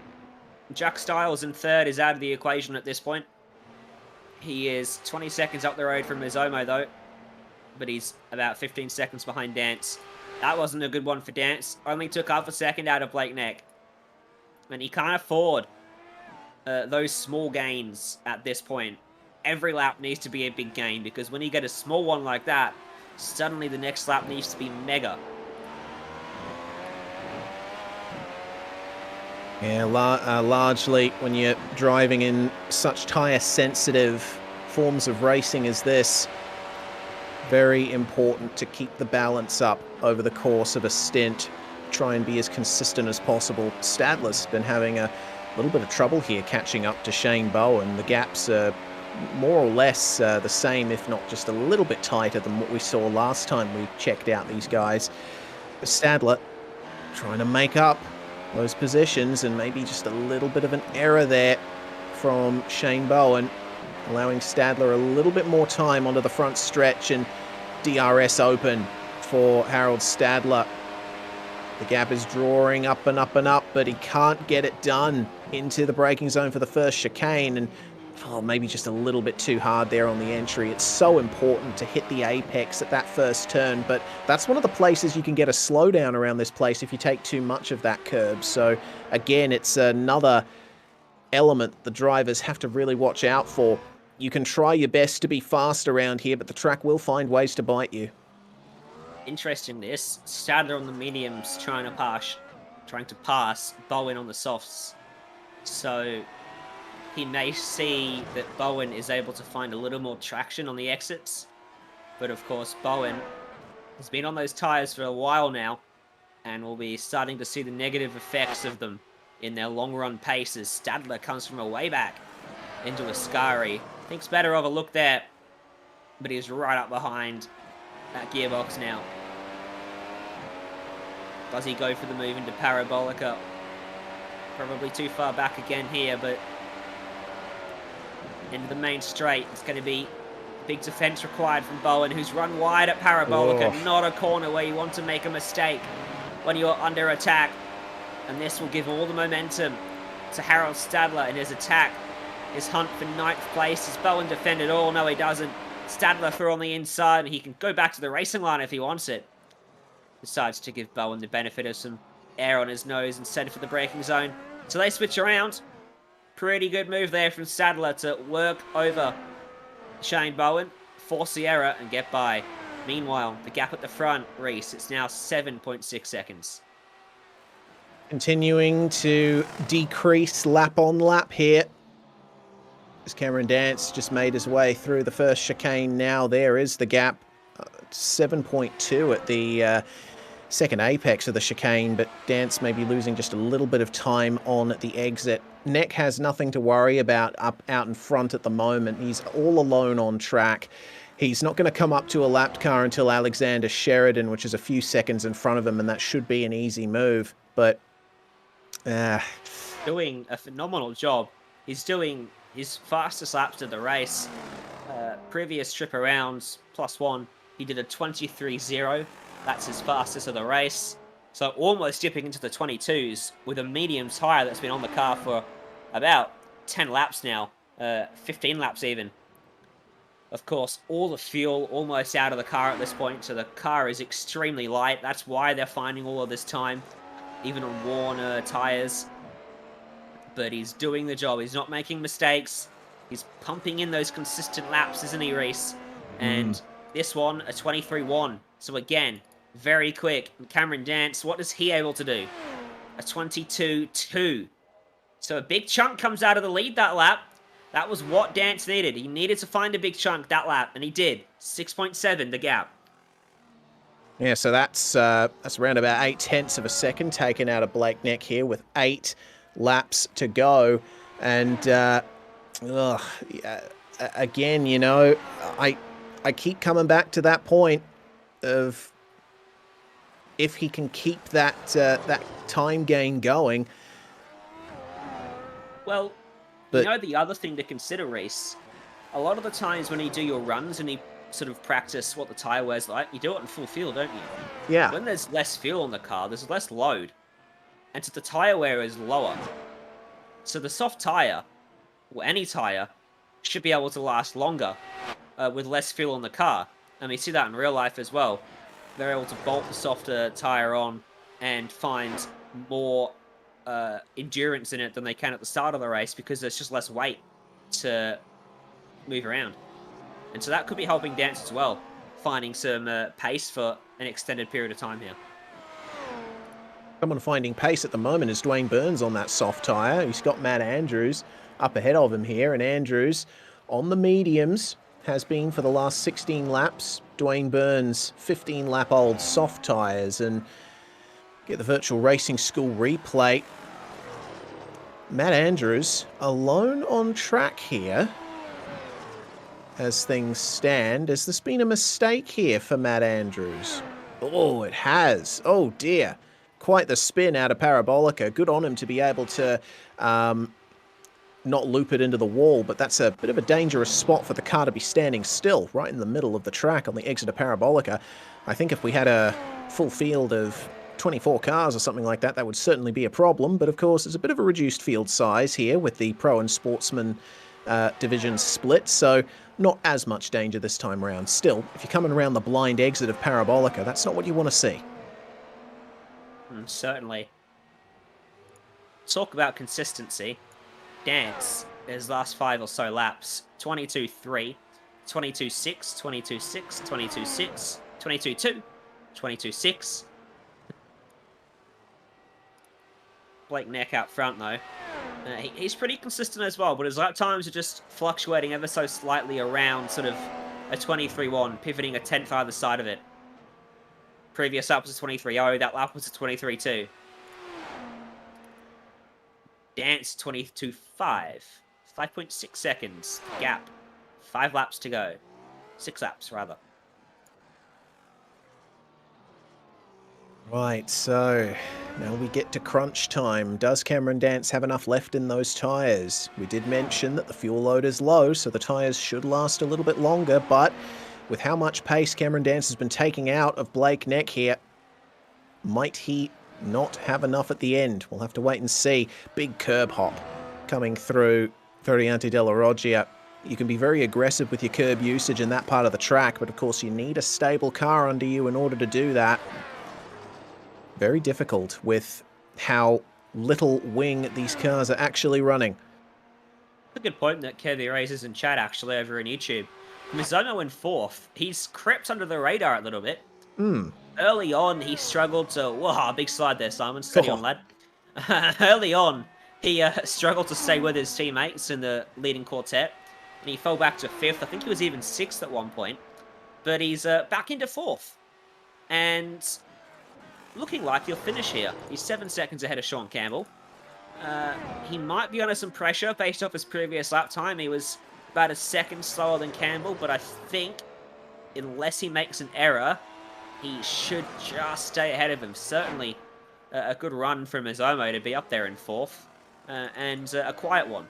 Jack Styles in third is out of the equation at this point. He is 20 seconds up the road from Mizomo, though. But he's about 15 seconds behind Dance. That wasn't a good one for Dance. Only took half a second out of Blakeney. And he can't afford those small gains at this point. Every lap needs to be a big gain, because when you get a small one like that, suddenly the next lap needs to be mega. Yeah, largely when you're driving in such tyre-sensitive forms of racing as this, very important to keep the balance up over the course of a stint. Try and be as consistent as possible. Stadler's been having a little bit of trouble here catching up to Shane Bowen. The gaps are more or less the same, if not just a little bit tighter than what we saw last time we checked out these guys. Stadler trying to make up those positions, and maybe just a little bit of an error there from Shane Bowen, allowing Stadler a little bit more time onto the front stretch, and DRS open for Harold Stadler. The gap is drawing up and up and up, but he can't get it done into the braking zone for the first chicane, and maybe just a little bit too hard there on the entry. It's so important to hit the apex at that first turn, but that's one of the places you can get a slowdown around this place if you take too much of that curb. So again, it's another element the drivers have to really watch out for. You can try your best to be fast around here, but the track will find ways to bite you. Interesting this. Stadler on the mediums trying to pass Bowen on the softs. So he may see that Bowen is able to find a little more traction on the exits. But of course, Bowen has been on those tyres for a while now, and will be starting to see the negative effects of them in their long-run paces. Stadler comes from a way back into Ascari. Thinks better of a look there, but he's right up behind that gearbox now. Does he go for the move into Parabolica? Probably too far back again here, but into the main straight, it's going to be big defense required from Bowen, who's run wide at Parabolica. Oh. Not a corner where you want to make a mistake when you're under attack. And this will give all the momentum to Harold Stadler in his attack. His hunt for ninth place. Is Bowen defended all? No, he doesn't. Stadler through on the inside, and he can go back to the racing line if he wants it. Decides to give Bowen the benefit of some air on his nose and send for the braking zone. So they switch around. Pretty good move there from Stadler to work over Shane Bowen, force the error, and get by. Meanwhile, the gap at the front, Reese, it's now 7.6 seconds. Continuing to decrease lap on lap here, as Cameron Dance just made his way through the first chicane. Now there is the gap, 7.2 at the second apex of the chicane, but Dance may be losing just a little bit of time on the exit. Neck has nothing to worry about out in front at the moment. He's all alone on track. He's not going to come up to a lapped car until Alexander Sheridan, which is a few seconds in front of him, and that should be an easy move, but doing a phenomenal job. He's doing his fastest laps of the race. Previous trip around, +1, he did a 23.0. That's his fastest of the race. So almost dipping into the 22s with a medium tyre that's been on the car for about 10 laps now. 15 laps even. Of course, all the fuel almost out of the car at this point, so the car is extremely light. That's why they're finding all of this time. even on worn tyres. But he's doing the job. He's not making mistakes. He's pumping in those consistent laps, isn't he, Reese? And this one, a 23-1. So again, very quick. And Cameron Dance, what is he able to do? A 22-2. So a big chunk comes out of the lead that lap. That was what Dance needed. He needed to find a big chunk that lap, and he did. 6.7 the gap. Yeah, so that's around about 0.8 of a second taken out of Blake Neck here with 8 laps to go. And again, you know, I keep coming back to that point of if he can keep that that time gain going. Well, you know, the other thing to consider, Reese, a lot of the times when you do your runs and you sort of practice what the tyre wear's like, you do it in full field, don't you? Yeah. When there's less fuel on the car, there's less load. And so the tyre wear is lower. So the soft tyre, or any tyre, should be able to last longer with less fuel on the car. And we see that in real life as well. They're able to bolt the softer tyre on and find more endurance in it than they can at the start of the race because there's just less weight to move around. And so that could be helping Dance as well, finding some pace for an extended period of time here. Someone finding pace at the moment is Dwayne Burns on that soft tyre. He's got Matt Andrews up ahead of him here, and Andrews on the mediums has been for the last 16 laps. Dwayne Burns, 15-lap-old soft tyres, and get the virtual racing school replay. Matt Andrews alone on track here as things stand. Has this been a mistake here for Matt Andrews? Oh, it has. Oh, dear. Quite the spin out of Parabolica. Good on him to be able to not loop it into the wall, but that's a bit of a dangerous spot for the car to be standing still, right in the middle of the track on the exit of Parabolica. I think if we had a full field of 24 cars or something like that, that would certainly be a problem. But of course, it's a bit of a reduced field size here with the Pro and Sportsman division split, so not as much danger this time around. Still, if you're coming around the blind exit of Parabolica, that's not what you want to see. Certainly. Talk about consistency. Dance, his last 5 or so laps, 22-3, 22-6, 22-6, 22-6, 22-2, 22-6. Blake Neck out front, though. He's pretty consistent as well, but his lap times are just fluctuating ever so slightly around sort of a 23-1, pivoting a tenth either side of it. Previous lap was a 23-0, that lap was a 23-2. Dance 22-5. 5.6 seconds. Gap. 5 laps to go. 6 laps, rather. Right, so now we get to crunch time. Does Cameron Dance have enough left in those tyres? We did mention that the fuel load is low, so the tyres should last a little bit longer, but with how much pace Cameron Dance has been taking out of Blake Neck here, might he not have enough at the end? We'll have to wait and see. Big curb hop coming through Variante della Roggia. You can be very aggressive with your curb usage in that part of the track, but of course you need a stable car under you in order to do that. Very difficult with how little wing these cars are actually running. A good point that Kirby raises in chat, actually, over in YouTube. Mizuno in 4th. He's crept under the radar a little bit. Early on, he struggled to... Whoa, big slide there, Simon. Steady on, lad. Early on, he struggled to stay with his teammates in the leading quartet, and he fell back to 5th. I think he was even 6th at one point. But he's back into 4th. And looking like he'll finish here. He's 7 seconds ahead of Sean Campbell. He might be under some pressure based off his previous lap time. He was about a second slower than Campbell, but I think unless he makes an error, he should just stay ahead of him. Certainly a good run from Izomo to be up there in 4th, and a quiet one.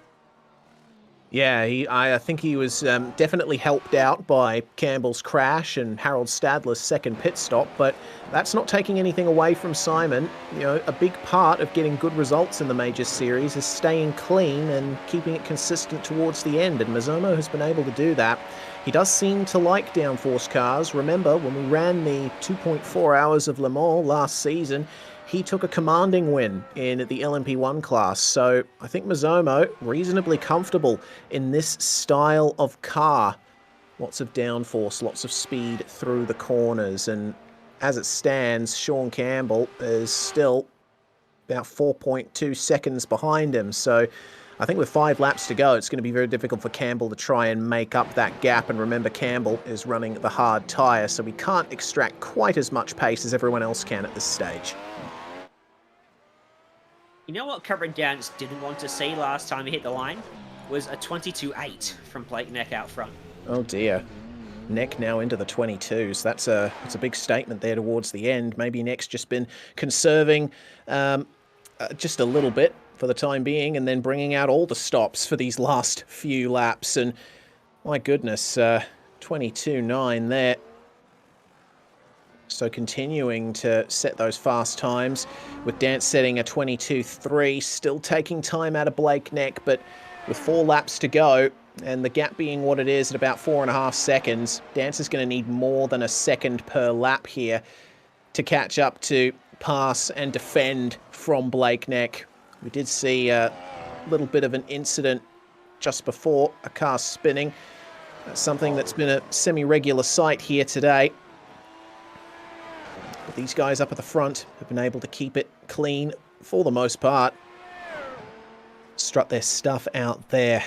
Yeah, I think he was definitely helped out by Campbell's crash and Harold Stadler's second pit stop, but that's not taking anything away from Simon. You know, a big part of getting good results in the Major Series is staying clean and keeping it consistent towards the end, and Mizuno has been able to do that. He does seem to like downforce cars. Remember, when we ran the 2.4 hours of Le Mans last season, he took a commanding win in the LMP1 class. So I think Mazomo reasonably comfortable in this style of car. Lots of downforce, lots of speed through the corners. And as it stands, Sean Campbell is still about 4.2 seconds behind him. So I think with 5 laps to go, it's going to be very difficult for Campbell to try and make up that gap. And remember, Campbell is running the hard tyre, so we can't extract quite as much pace as everyone else can at this stage. You know what Cameron Downs didn't want to see last time he hit the line? Was a 22.8 from Blake Neck out front. Oh dear. Neck now into the 22s. That's a big statement there towards the end. Maybe Neck's just been conserving just a little bit for the time being, and then bringing out all the stops for these last few laps. And my goodness, 22.9 there. So continuing to set those fast times, with Dance setting a 22.3, still taking time out of Blake Neck, but with 4 laps to go, and the gap being what it is at about 4.5 seconds, Dance is going to need more than a second per lap here to catch up to pass and defend from Blake Neck. We did see a little bit of an incident just before, a car spinning. That's something that's been a semi-regular sight here today. But these guys up at the front have been able to keep it clean for the most part. Strut their stuff out there.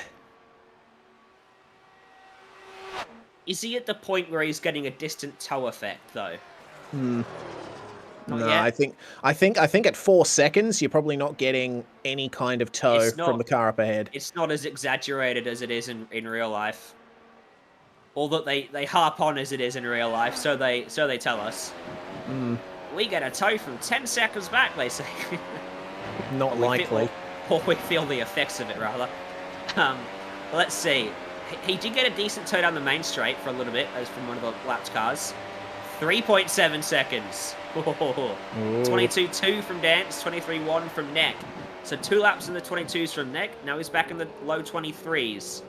Is he at the point where he's getting a distant toe effect, though? No, I think at 4 seconds, you're probably not getting any kind of toe from the car up ahead. It's not as exaggerated as it is in real life. Although they harp on as it is in real life, so they tell us. We get a toe from 10 seconds back, they say. Not likely. Or we feel the effects of it, rather. Let's see. He did get a decent toe down the main straight for a little bit, as from one of the lapped cars. 3.7 seconds. 22.2 from Dance, 23.1 from Neck. So 2 laps in the 22s from Neck. Now he's back in the low 23s.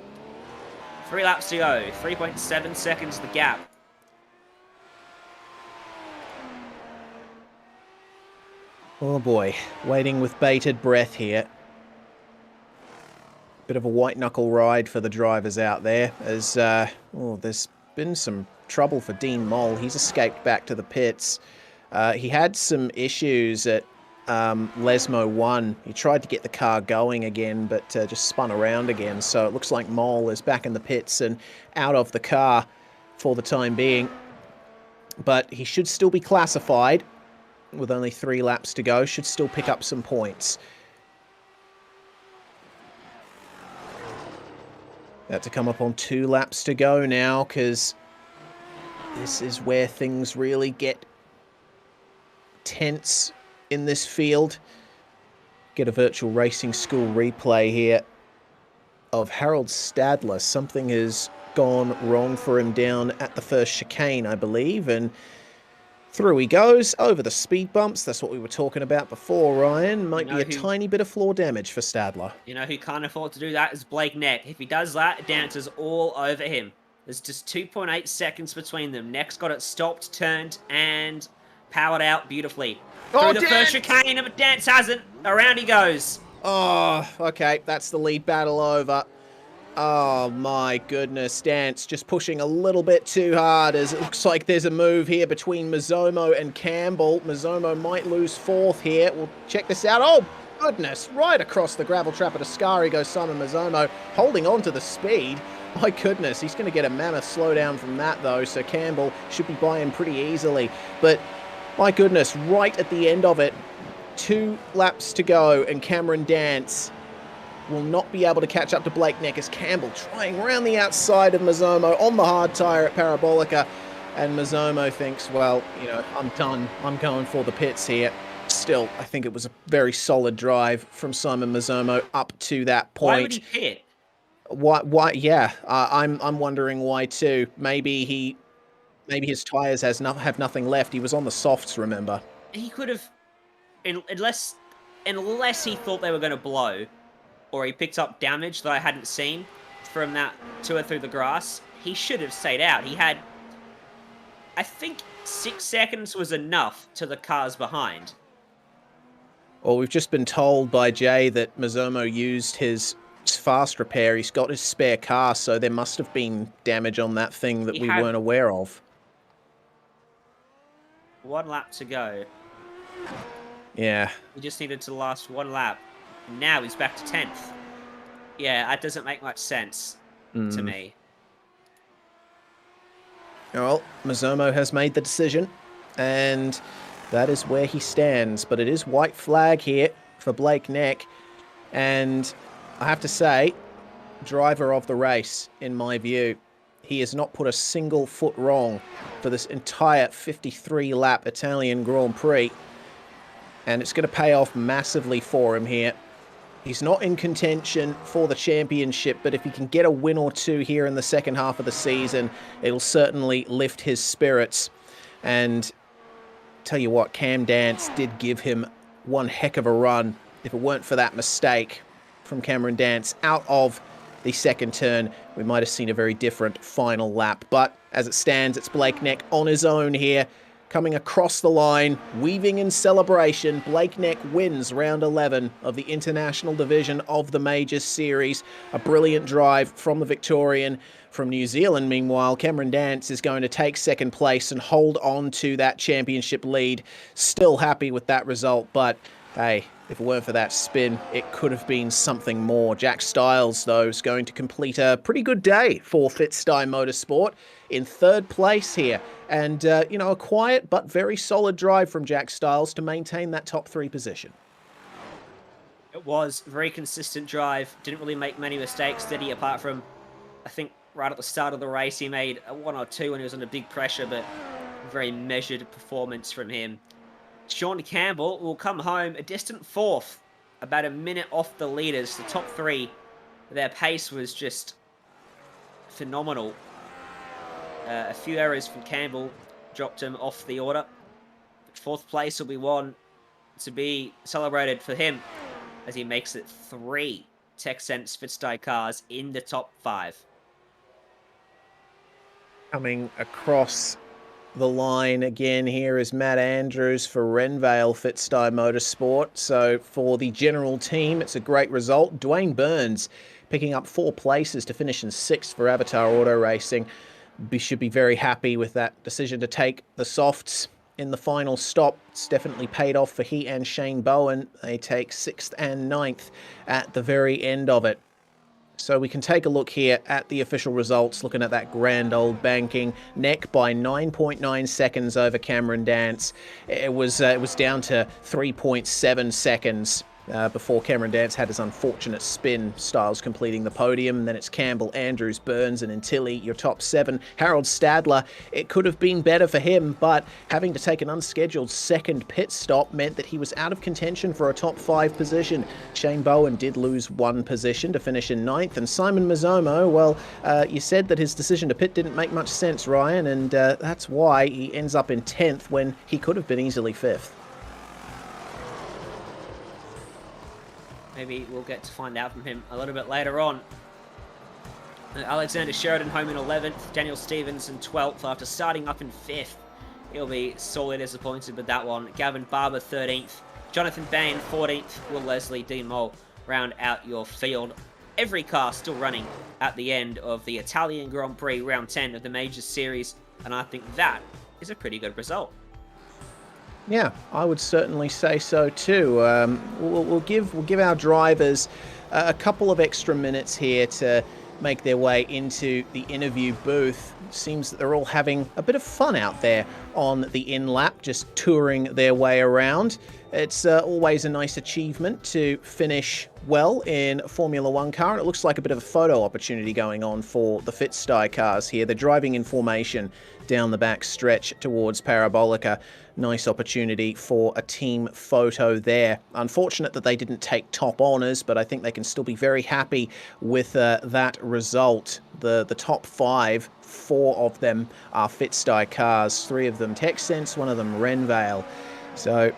3 laps to go. 3.7 seconds the gap. Oh boy, waiting with bated breath here. Bit of a white knuckle ride for the drivers out there, as there's been some trouble for Dean Moll. He's escaped back to the pits. He had some issues at Lesmo 1. He tried to get the car going again, but just spun around again. So it looks like Moll is back in the pits and out of the car for the time being. But he should still be classified with only 3 laps to go. Should still pick up some points. That to come up on 2 laps to go now, because this is where things really get tense in this field. Get a virtual racing school replay here of Harold Stadler. Something has gone wrong for him down at the first chicane, I believe, and through he goes over the speed bumps. That's what we were talking about before, Ryan. Might be a tiny bit of floor damage for Stadler. You know who can't afford to do that is Blake Neck. If he does that, Dancer's all over him. There's just 2.8 seconds between them. Neck's got it stopped, turned, and powered out beautifully. Through the first chicane, but Dance hasn't. Around he goes. Oh, okay. That's the lead battle over. Oh my goodness, Dance just pushing a little bit too hard, as it looks like there's a move here between Mazomo and Campbell. Mazomo might lose 4th here. We'll check this out. Oh goodness, right across the gravel trap at Ascari goes Simon Mazomo, holding on to the speed. My goodness, he's going to get a mammoth slowdown from that though, so Campbell should be by him pretty easily. But my goodness, right at the end of it, 2 laps to go, and Cameron Dance will not be able to catch up to Blake Neck, as Campbell trying around the outside of Mazomo on the hard tyre at Parabolica. And Mazomo thinks, well, you know, I'm done. I'm going for the pits here. Still, I think it was a very solid drive from Simon Mazomo up to that point. Why would he pit? Why? Yeah, I'm wondering why too. Maybe his tyres have nothing left. He was on the softs, remember? He could have, unless he thought they were going to blow, or he picked up damage that I hadn't seen from that tour through the grass, he should have stayed out. He had, I think 6 seconds was enough to the cars behind. Well, we've just been told by Jay that Mazomo used his fast repair. He's got his spare car, so there must have been damage on that thing that we weren't aware of. 1 lap to go. Yeah. He just needed to last 1 lap. Now he's back to 10th. Yeah, that doesn't make much sense to me. Well, Mazomo has made the decision, and that is where he stands. But it is white flag here for Blake Neck, and I have to say, driver of the race, in my view. He has not put a single foot wrong for this entire 53-lap Italian Grand Prix, and it's going to pay off massively for him here. He's not in contention for the championship, but if he can get a win or two here in the second half of the season, it'll certainly lift his spirits. And tell you what, Cam Dance did give him one heck of a run. If it weren't for that mistake from Cameron Dance out of the second turn, we might have seen a very different final lap. But as it stands, it's Blake Neck on his own here, coming across the line, weaving in celebration. Blake Neck wins round 11 of the International Division of the Majors Series. A brilliant drive from the Victorian. From New Zealand, meanwhile, Cameron Dance is going to take second place and hold on to that championship lead. Still happy with that result, but hey, if it weren't for that spin, it could have been something more. Jack Styles, though, is going to complete a pretty good day for Fitzstye Motorsport in third place here. And, you know, a quiet but very solid drive from Jack Styles to maintain that top 3 position. It was a very consistent drive. Didn't really make many mistakes, did he? Apart from, I think, right at the start of the race, he made a 1 or 2 when he was under big pressure, but very measured performance from him. Sean Campbell will come home a distant 4th, about a minute off the leaders. The top 3, their pace was just phenomenal. A few errors from Campbell dropped him off the order. 4th place will be one to be celebrated for him as he makes it 3 TechSense Fitzstye cars in the top 5. Coming across the line again here is Matt Andrews for Renvale Fitzstye Motorsport. So for the general team, it's a great result. Dwayne Burns picking up 4 places to finish in 6th for Avatar Auto Racing. Should be very happy with that decision to take the softs in the final stop. It's definitely paid off for he and Shane Bowen. They take 6th and 9th at the very end of it. So we can take a look here at the official results, looking at that grand old banking. Neck by 9.9 seconds over Cameron Dance. It was down to 3.7 seconds before Cameron Dance had his unfortunate spin. Styles completing the podium. And then it's Campbell, Andrews, Burns and Antilli, your top 7. Harold Stadler, it could have been better for him, but having to take an unscheduled second pit stop meant that he was out of contention for a top 5 position. Shane Bowen did lose 1 position to finish in 9th. And Simon Mazomo, well, you said that his decision to pit didn't make much sense, Ryan, and that's why he ends up in 10th when he could have been easily 5th. Maybe we'll get to find out from him a little bit later on. Alexander Sheridan home in 11th. Daniel Stevens in 12th after starting up in 5th. He'll be sorely disappointed with that one. Gavin Barber 13th. Jonathan Bain 14th. Will Leslie, Dean Mole round out your field. Every car still running at the end of the Italian Grand Prix round 10 of the Majors Series. And I think that is a pretty good result. Yeah, I would certainly say so too. We'll give our drivers a couple of extra minutes here to make their way into the interview booth. Seems that they're all having a bit of fun out there on the in-lap, just touring their way around. It's always a nice achievement to finish well in a Formula One car, and it looks like a bit of a photo opportunity going on for the Fitzstye cars here. They're driving in formation down the back stretch towards Parabolica. Nice opportunity for a team photo there. Unfortunate that they didn't take top honours, but I think they can still be very happy with that result. The top 5, 4 of them are Fitzstye cars, 3 of them TechSense, 1 of them Renvale. So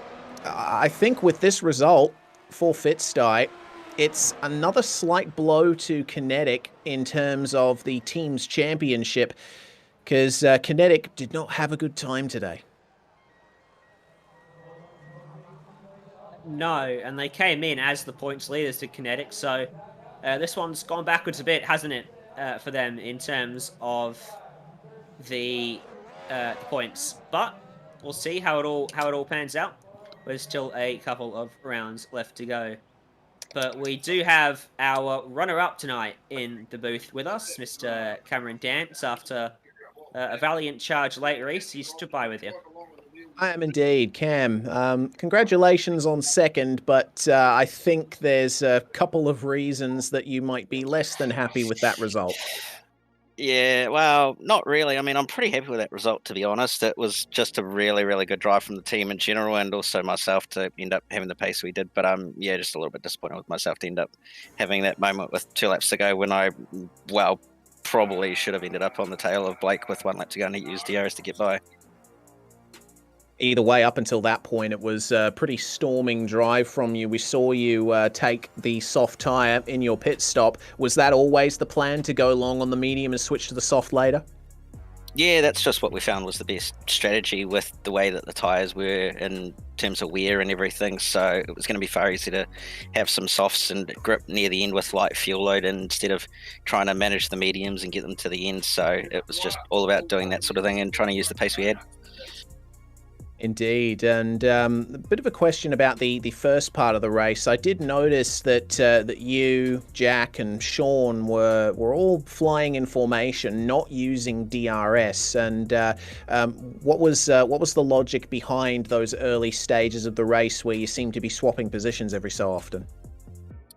I think with this result for Fitzstye, it's another slight blow to Kinetic in terms of the team's championship, because Kinetic did not have a good time today. No, and they came in as the points leaders to Kinetic, so this one's gone backwards a bit, hasn't it, for them in terms of the points. But we'll see how it all pans out. There's still a couple of rounds left to go. But we do have our runner-up tonight in the booth with us, Mr. Cameron Dance, after a valiant charge late race. He stood by with you. I am indeed, Cam. Congratulations on second, but I think there's a couple of reasons that you might be less than happy with that result. Yeah, well, not really. I mean, I'm pretty happy with that result, to be honest. It was just a really, really good drive from the team in general, and also myself to end up having the pace we did. But yeah, just a little bit disappointed with myself to end up having that moment with 2 laps to go when I, well, probably should have ended up on the tail of Blake with 1 lap to go and he used DRS to get by. Either way, up until that point, it was a pretty storming drive from you. We saw you take the soft tyre in your pit stop. Was that always the plan, to go long on the medium and switch to the soft later? Yeah, that's just what we found was the best strategy with the way that the tyres were in terms of wear and everything. So it was going to be far easier to have some softs and grip near the end with light fuel load instead of trying to manage the mediums and get them to the end. So it was just all about doing that sort of thing and trying to use the pace we had. Indeed, and a bit of a question about the first part of the race. I did notice that that you, Jack, and Sean were all flying in formation, not using DRS. And what was the logic behind those early stages of the race where you seem to be swapping positions every so often?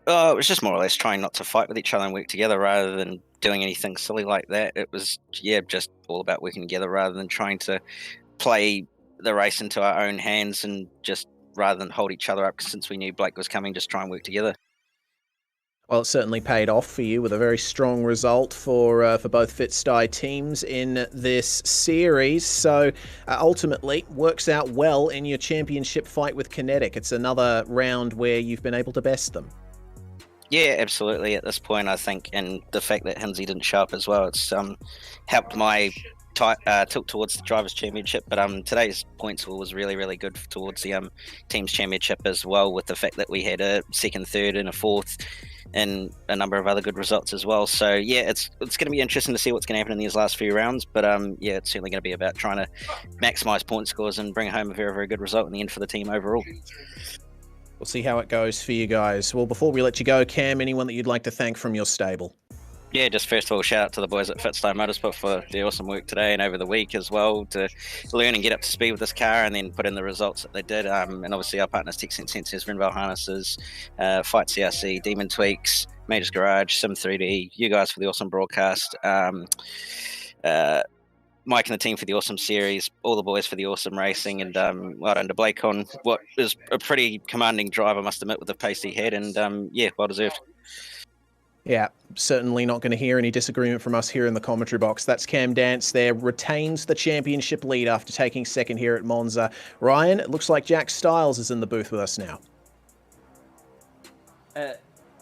It was just more or less trying not to fight with each other and work together rather than doing anything silly like that. It was, yeah, just all about working together rather than trying to play the race into our own hands, and just rather than hold each other up since we knew Blake was coming, just try and work together. Well, it certainly paid off for you with a very strong result for both Fitsty teams in this series. So ultimately works out well in your championship fight with Kinetic. It's another round where you've been able to best them. Yeah, absolutely. At this point, I think, and the fact that Hinsey didn't show up as well, it's helped my tilt towards the Drivers' Championship, but today's points haul was really, really good towards the Teams' Championship as well, with the fact that we had a second, third, and a fourth, and a number of other good results as well. So yeah, it's going to be interesting to see what's going to happen in these last few rounds, but yeah, it's certainly going to be about trying to maximise point scores and bring home a very, very good result in the end for the team overall. We'll see how it goes for you guys. Well, before we let you go, Cam, anyone that you'd like to thank from your stable? Yeah, just first of all, shout out to the boys at Fitsty Motorsport for the awesome work today and over the week as well, to learn and get up to speed with this car and then put in the results that they did. And obviously our partners, Texent Sensors, Renville Harnesses, Fight CRC, Demon Tweaks, Majors Garage, Sim3D, you guys for the awesome broadcast, Mike and the team for the awesome series, all the boys for the awesome racing, and well done to Blake on what is a pretty commanding drive, I must admit, with the pace he had, and yeah, well deserved. Yeah, certainly not going to hear any disagreement from us here in the commentary box. That's Cam Dance there, retains the championship lead after taking second here at Monza. Ryan, it looks like Jack Styles is in the booth with us now.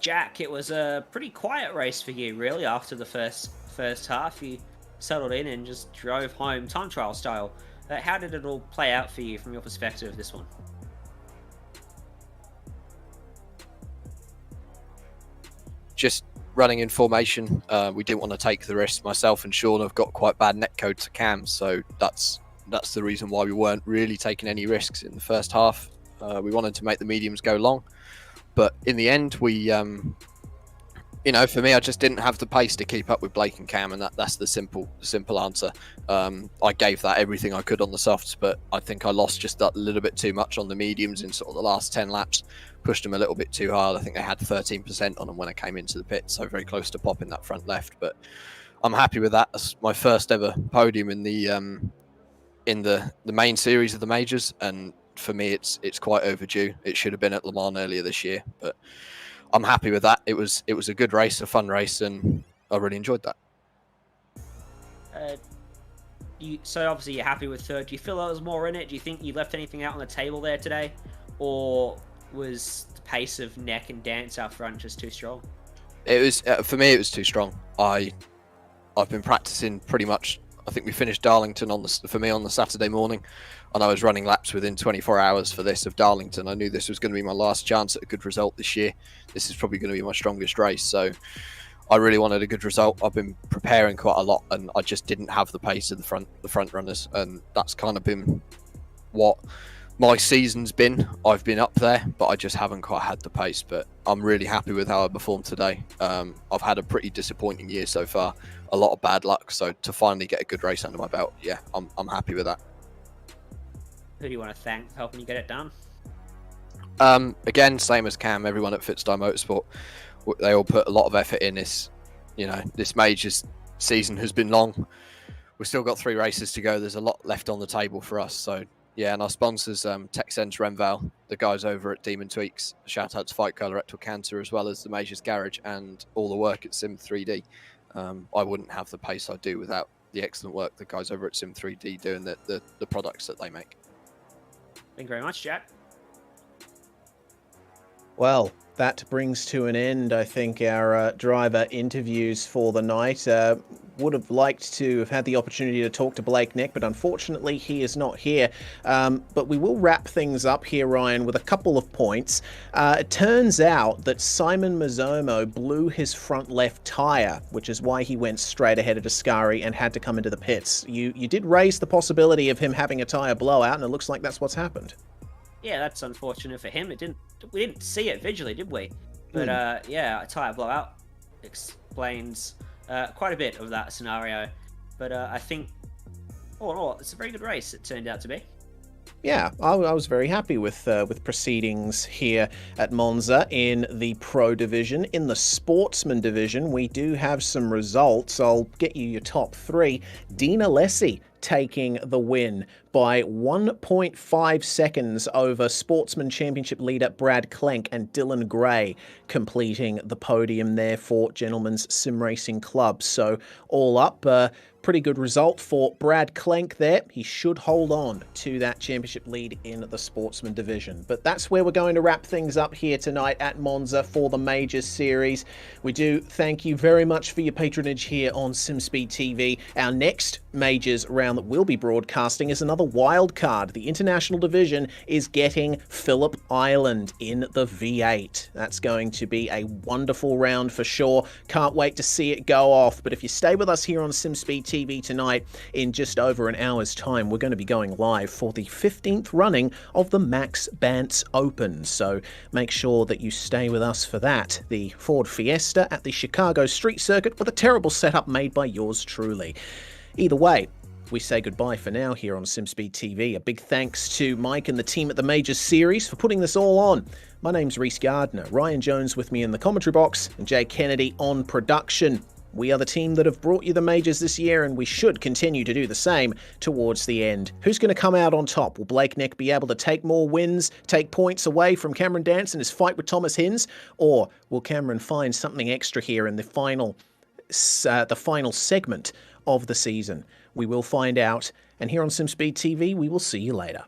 Jack, it was a pretty quiet race for you, really, after the first half. You settled in and just drove home time trial style. How did it all play out for you from your perspective, this one? Just running in formation. We didn't want to take the risk. Myself and Sean have got quite bad netcode to Cam, so that's the reason why we weren't really taking any risks in the first half. We wanted to make the mediums go long, but in the end, we, for me, I just didn't have the pace to keep up with Blake and Cam, and that's the simple answer. I gave that everything I could on the softs, but I think I lost just a little bit too much on the mediums in sort of the last 10 laps. Pushed them a little bit too hard. I think they had 13% on them when I came into the pit, so very close to popping that front left. But I'm happy with that. That's my first ever podium in the main series of the majors, and for me, it's quite overdue. It should have been at Le Mans earlier this year, but I'm happy with that. It was a good race, a fun race, and I really enjoyed that. So obviously you're happy with third. Do you feel there was more in it? Do you think you left anything out on the table there today, or was the pace of Neck and Dance out front just too strong? It was for me. It was too strong. I've been practicing pretty much I think we finished Darlington for me on the Saturday morning, and I was running laps within 24 hours for this of Darlington. I knew this was going to be my last chance at a good result this year. This is probably going to be my strongest race, so I really wanted a good result. I've been preparing quite a lot, and I just didn't have the pace of the front runners, and that's kind of been what my season's been. I've been up there, but I just haven't quite had the pace. But I'm really happy with how I performed today. I've had a pretty disappointing year so far, a lot of bad luck. So to finally get a good race under my belt, yeah, I'm happy with that. Who do you want to thank for helping you get it done? Again, same as Cam, everyone at Fitstyle Motorsport, they all put a lot of effort in this. You know, this majors season has been long. We've still got 3 races to go. There's a lot left on the table for us. So yeah, and our sponsors, TechSense Renval, the guys over at Demon Tweaks, shout out to Fight Colorectal Cancer, as well as the Majors Garage and all the work at Sim3D. I wouldn't have the pace I do without the excellent work the guys over at Sim3D doing the products that they make. Thank you very much, Jack. Well, that brings to an end, I think, our driver interviews for the night. Would have liked to have had the opportunity to talk to Blake Neck, but unfortunately he is not here. But we will wrap things up here, Ryan, with a couple of points. It turns out that Simon Mazzomo blew his front left tyre, which is why he went straight ahead of Ascari and had to come into the pits. You did raise the possibility of him having a tyre blowout, and it looks like that's what's happened. Yeah, that's unfortunate for him. We didn't see it visually, did we? But yeah, a tyre blowout explains quite a bit of that scenario. But I think, all in all, it's a very good race it turned out to be. Yeah, I was very happy with proceedings here at Monza in the Pro Division. In the Sportsman Division, we do have some results. I'll get you your top 3. Dina Lessie taking the win by 1.5 seconds over Sportsman Championship leader Brad Klenk, and Dylan Gray completing the podium there for Gentlemen's Sim Racing Club. So all up, pretty good result for Brad Klenk there. He should hold on to that championship lead in the Sportsman Division. But that's where we're going to wrap things up here tonight at Monza for the Majors Series. We do thank you very much for your patronage here on SimSpeed TV. Our next Majors round that we'll be broadcasting is another wild card. The International Division is getting Phillip Island in the V8. That's going to be a wonderful round for sure. Can't wait to see it go off. But if you stay with us here on SimSpeed TV tonight, in just over an hour's time, we're going to be going live for the 15th running of the Max Bantz Open. So make sure that you stay with us for that. The Ford Fiesta at the Chicago Street Circuit with a terrible setup made by yours truly. Either way, we say goodbye for now here on SimSpeed TV. A big thanks to Mike and the team at the Majors Series for putting this all on. My name's Reese Gardner, Ryan Jones with me in the commentary box, and Jay Kennedy on production. We are the team that have brought you the Majors this year, and we should continue to do the same towards the end. Who's going to come out on top? Will Blake Neck be able to take more wins, take points away from Cameron Dance in his fight with Thomas Hinz? Or will Cameron find something extra here in the final segment of the season? We will find out, and here on SimSpeed TV, we will see you later.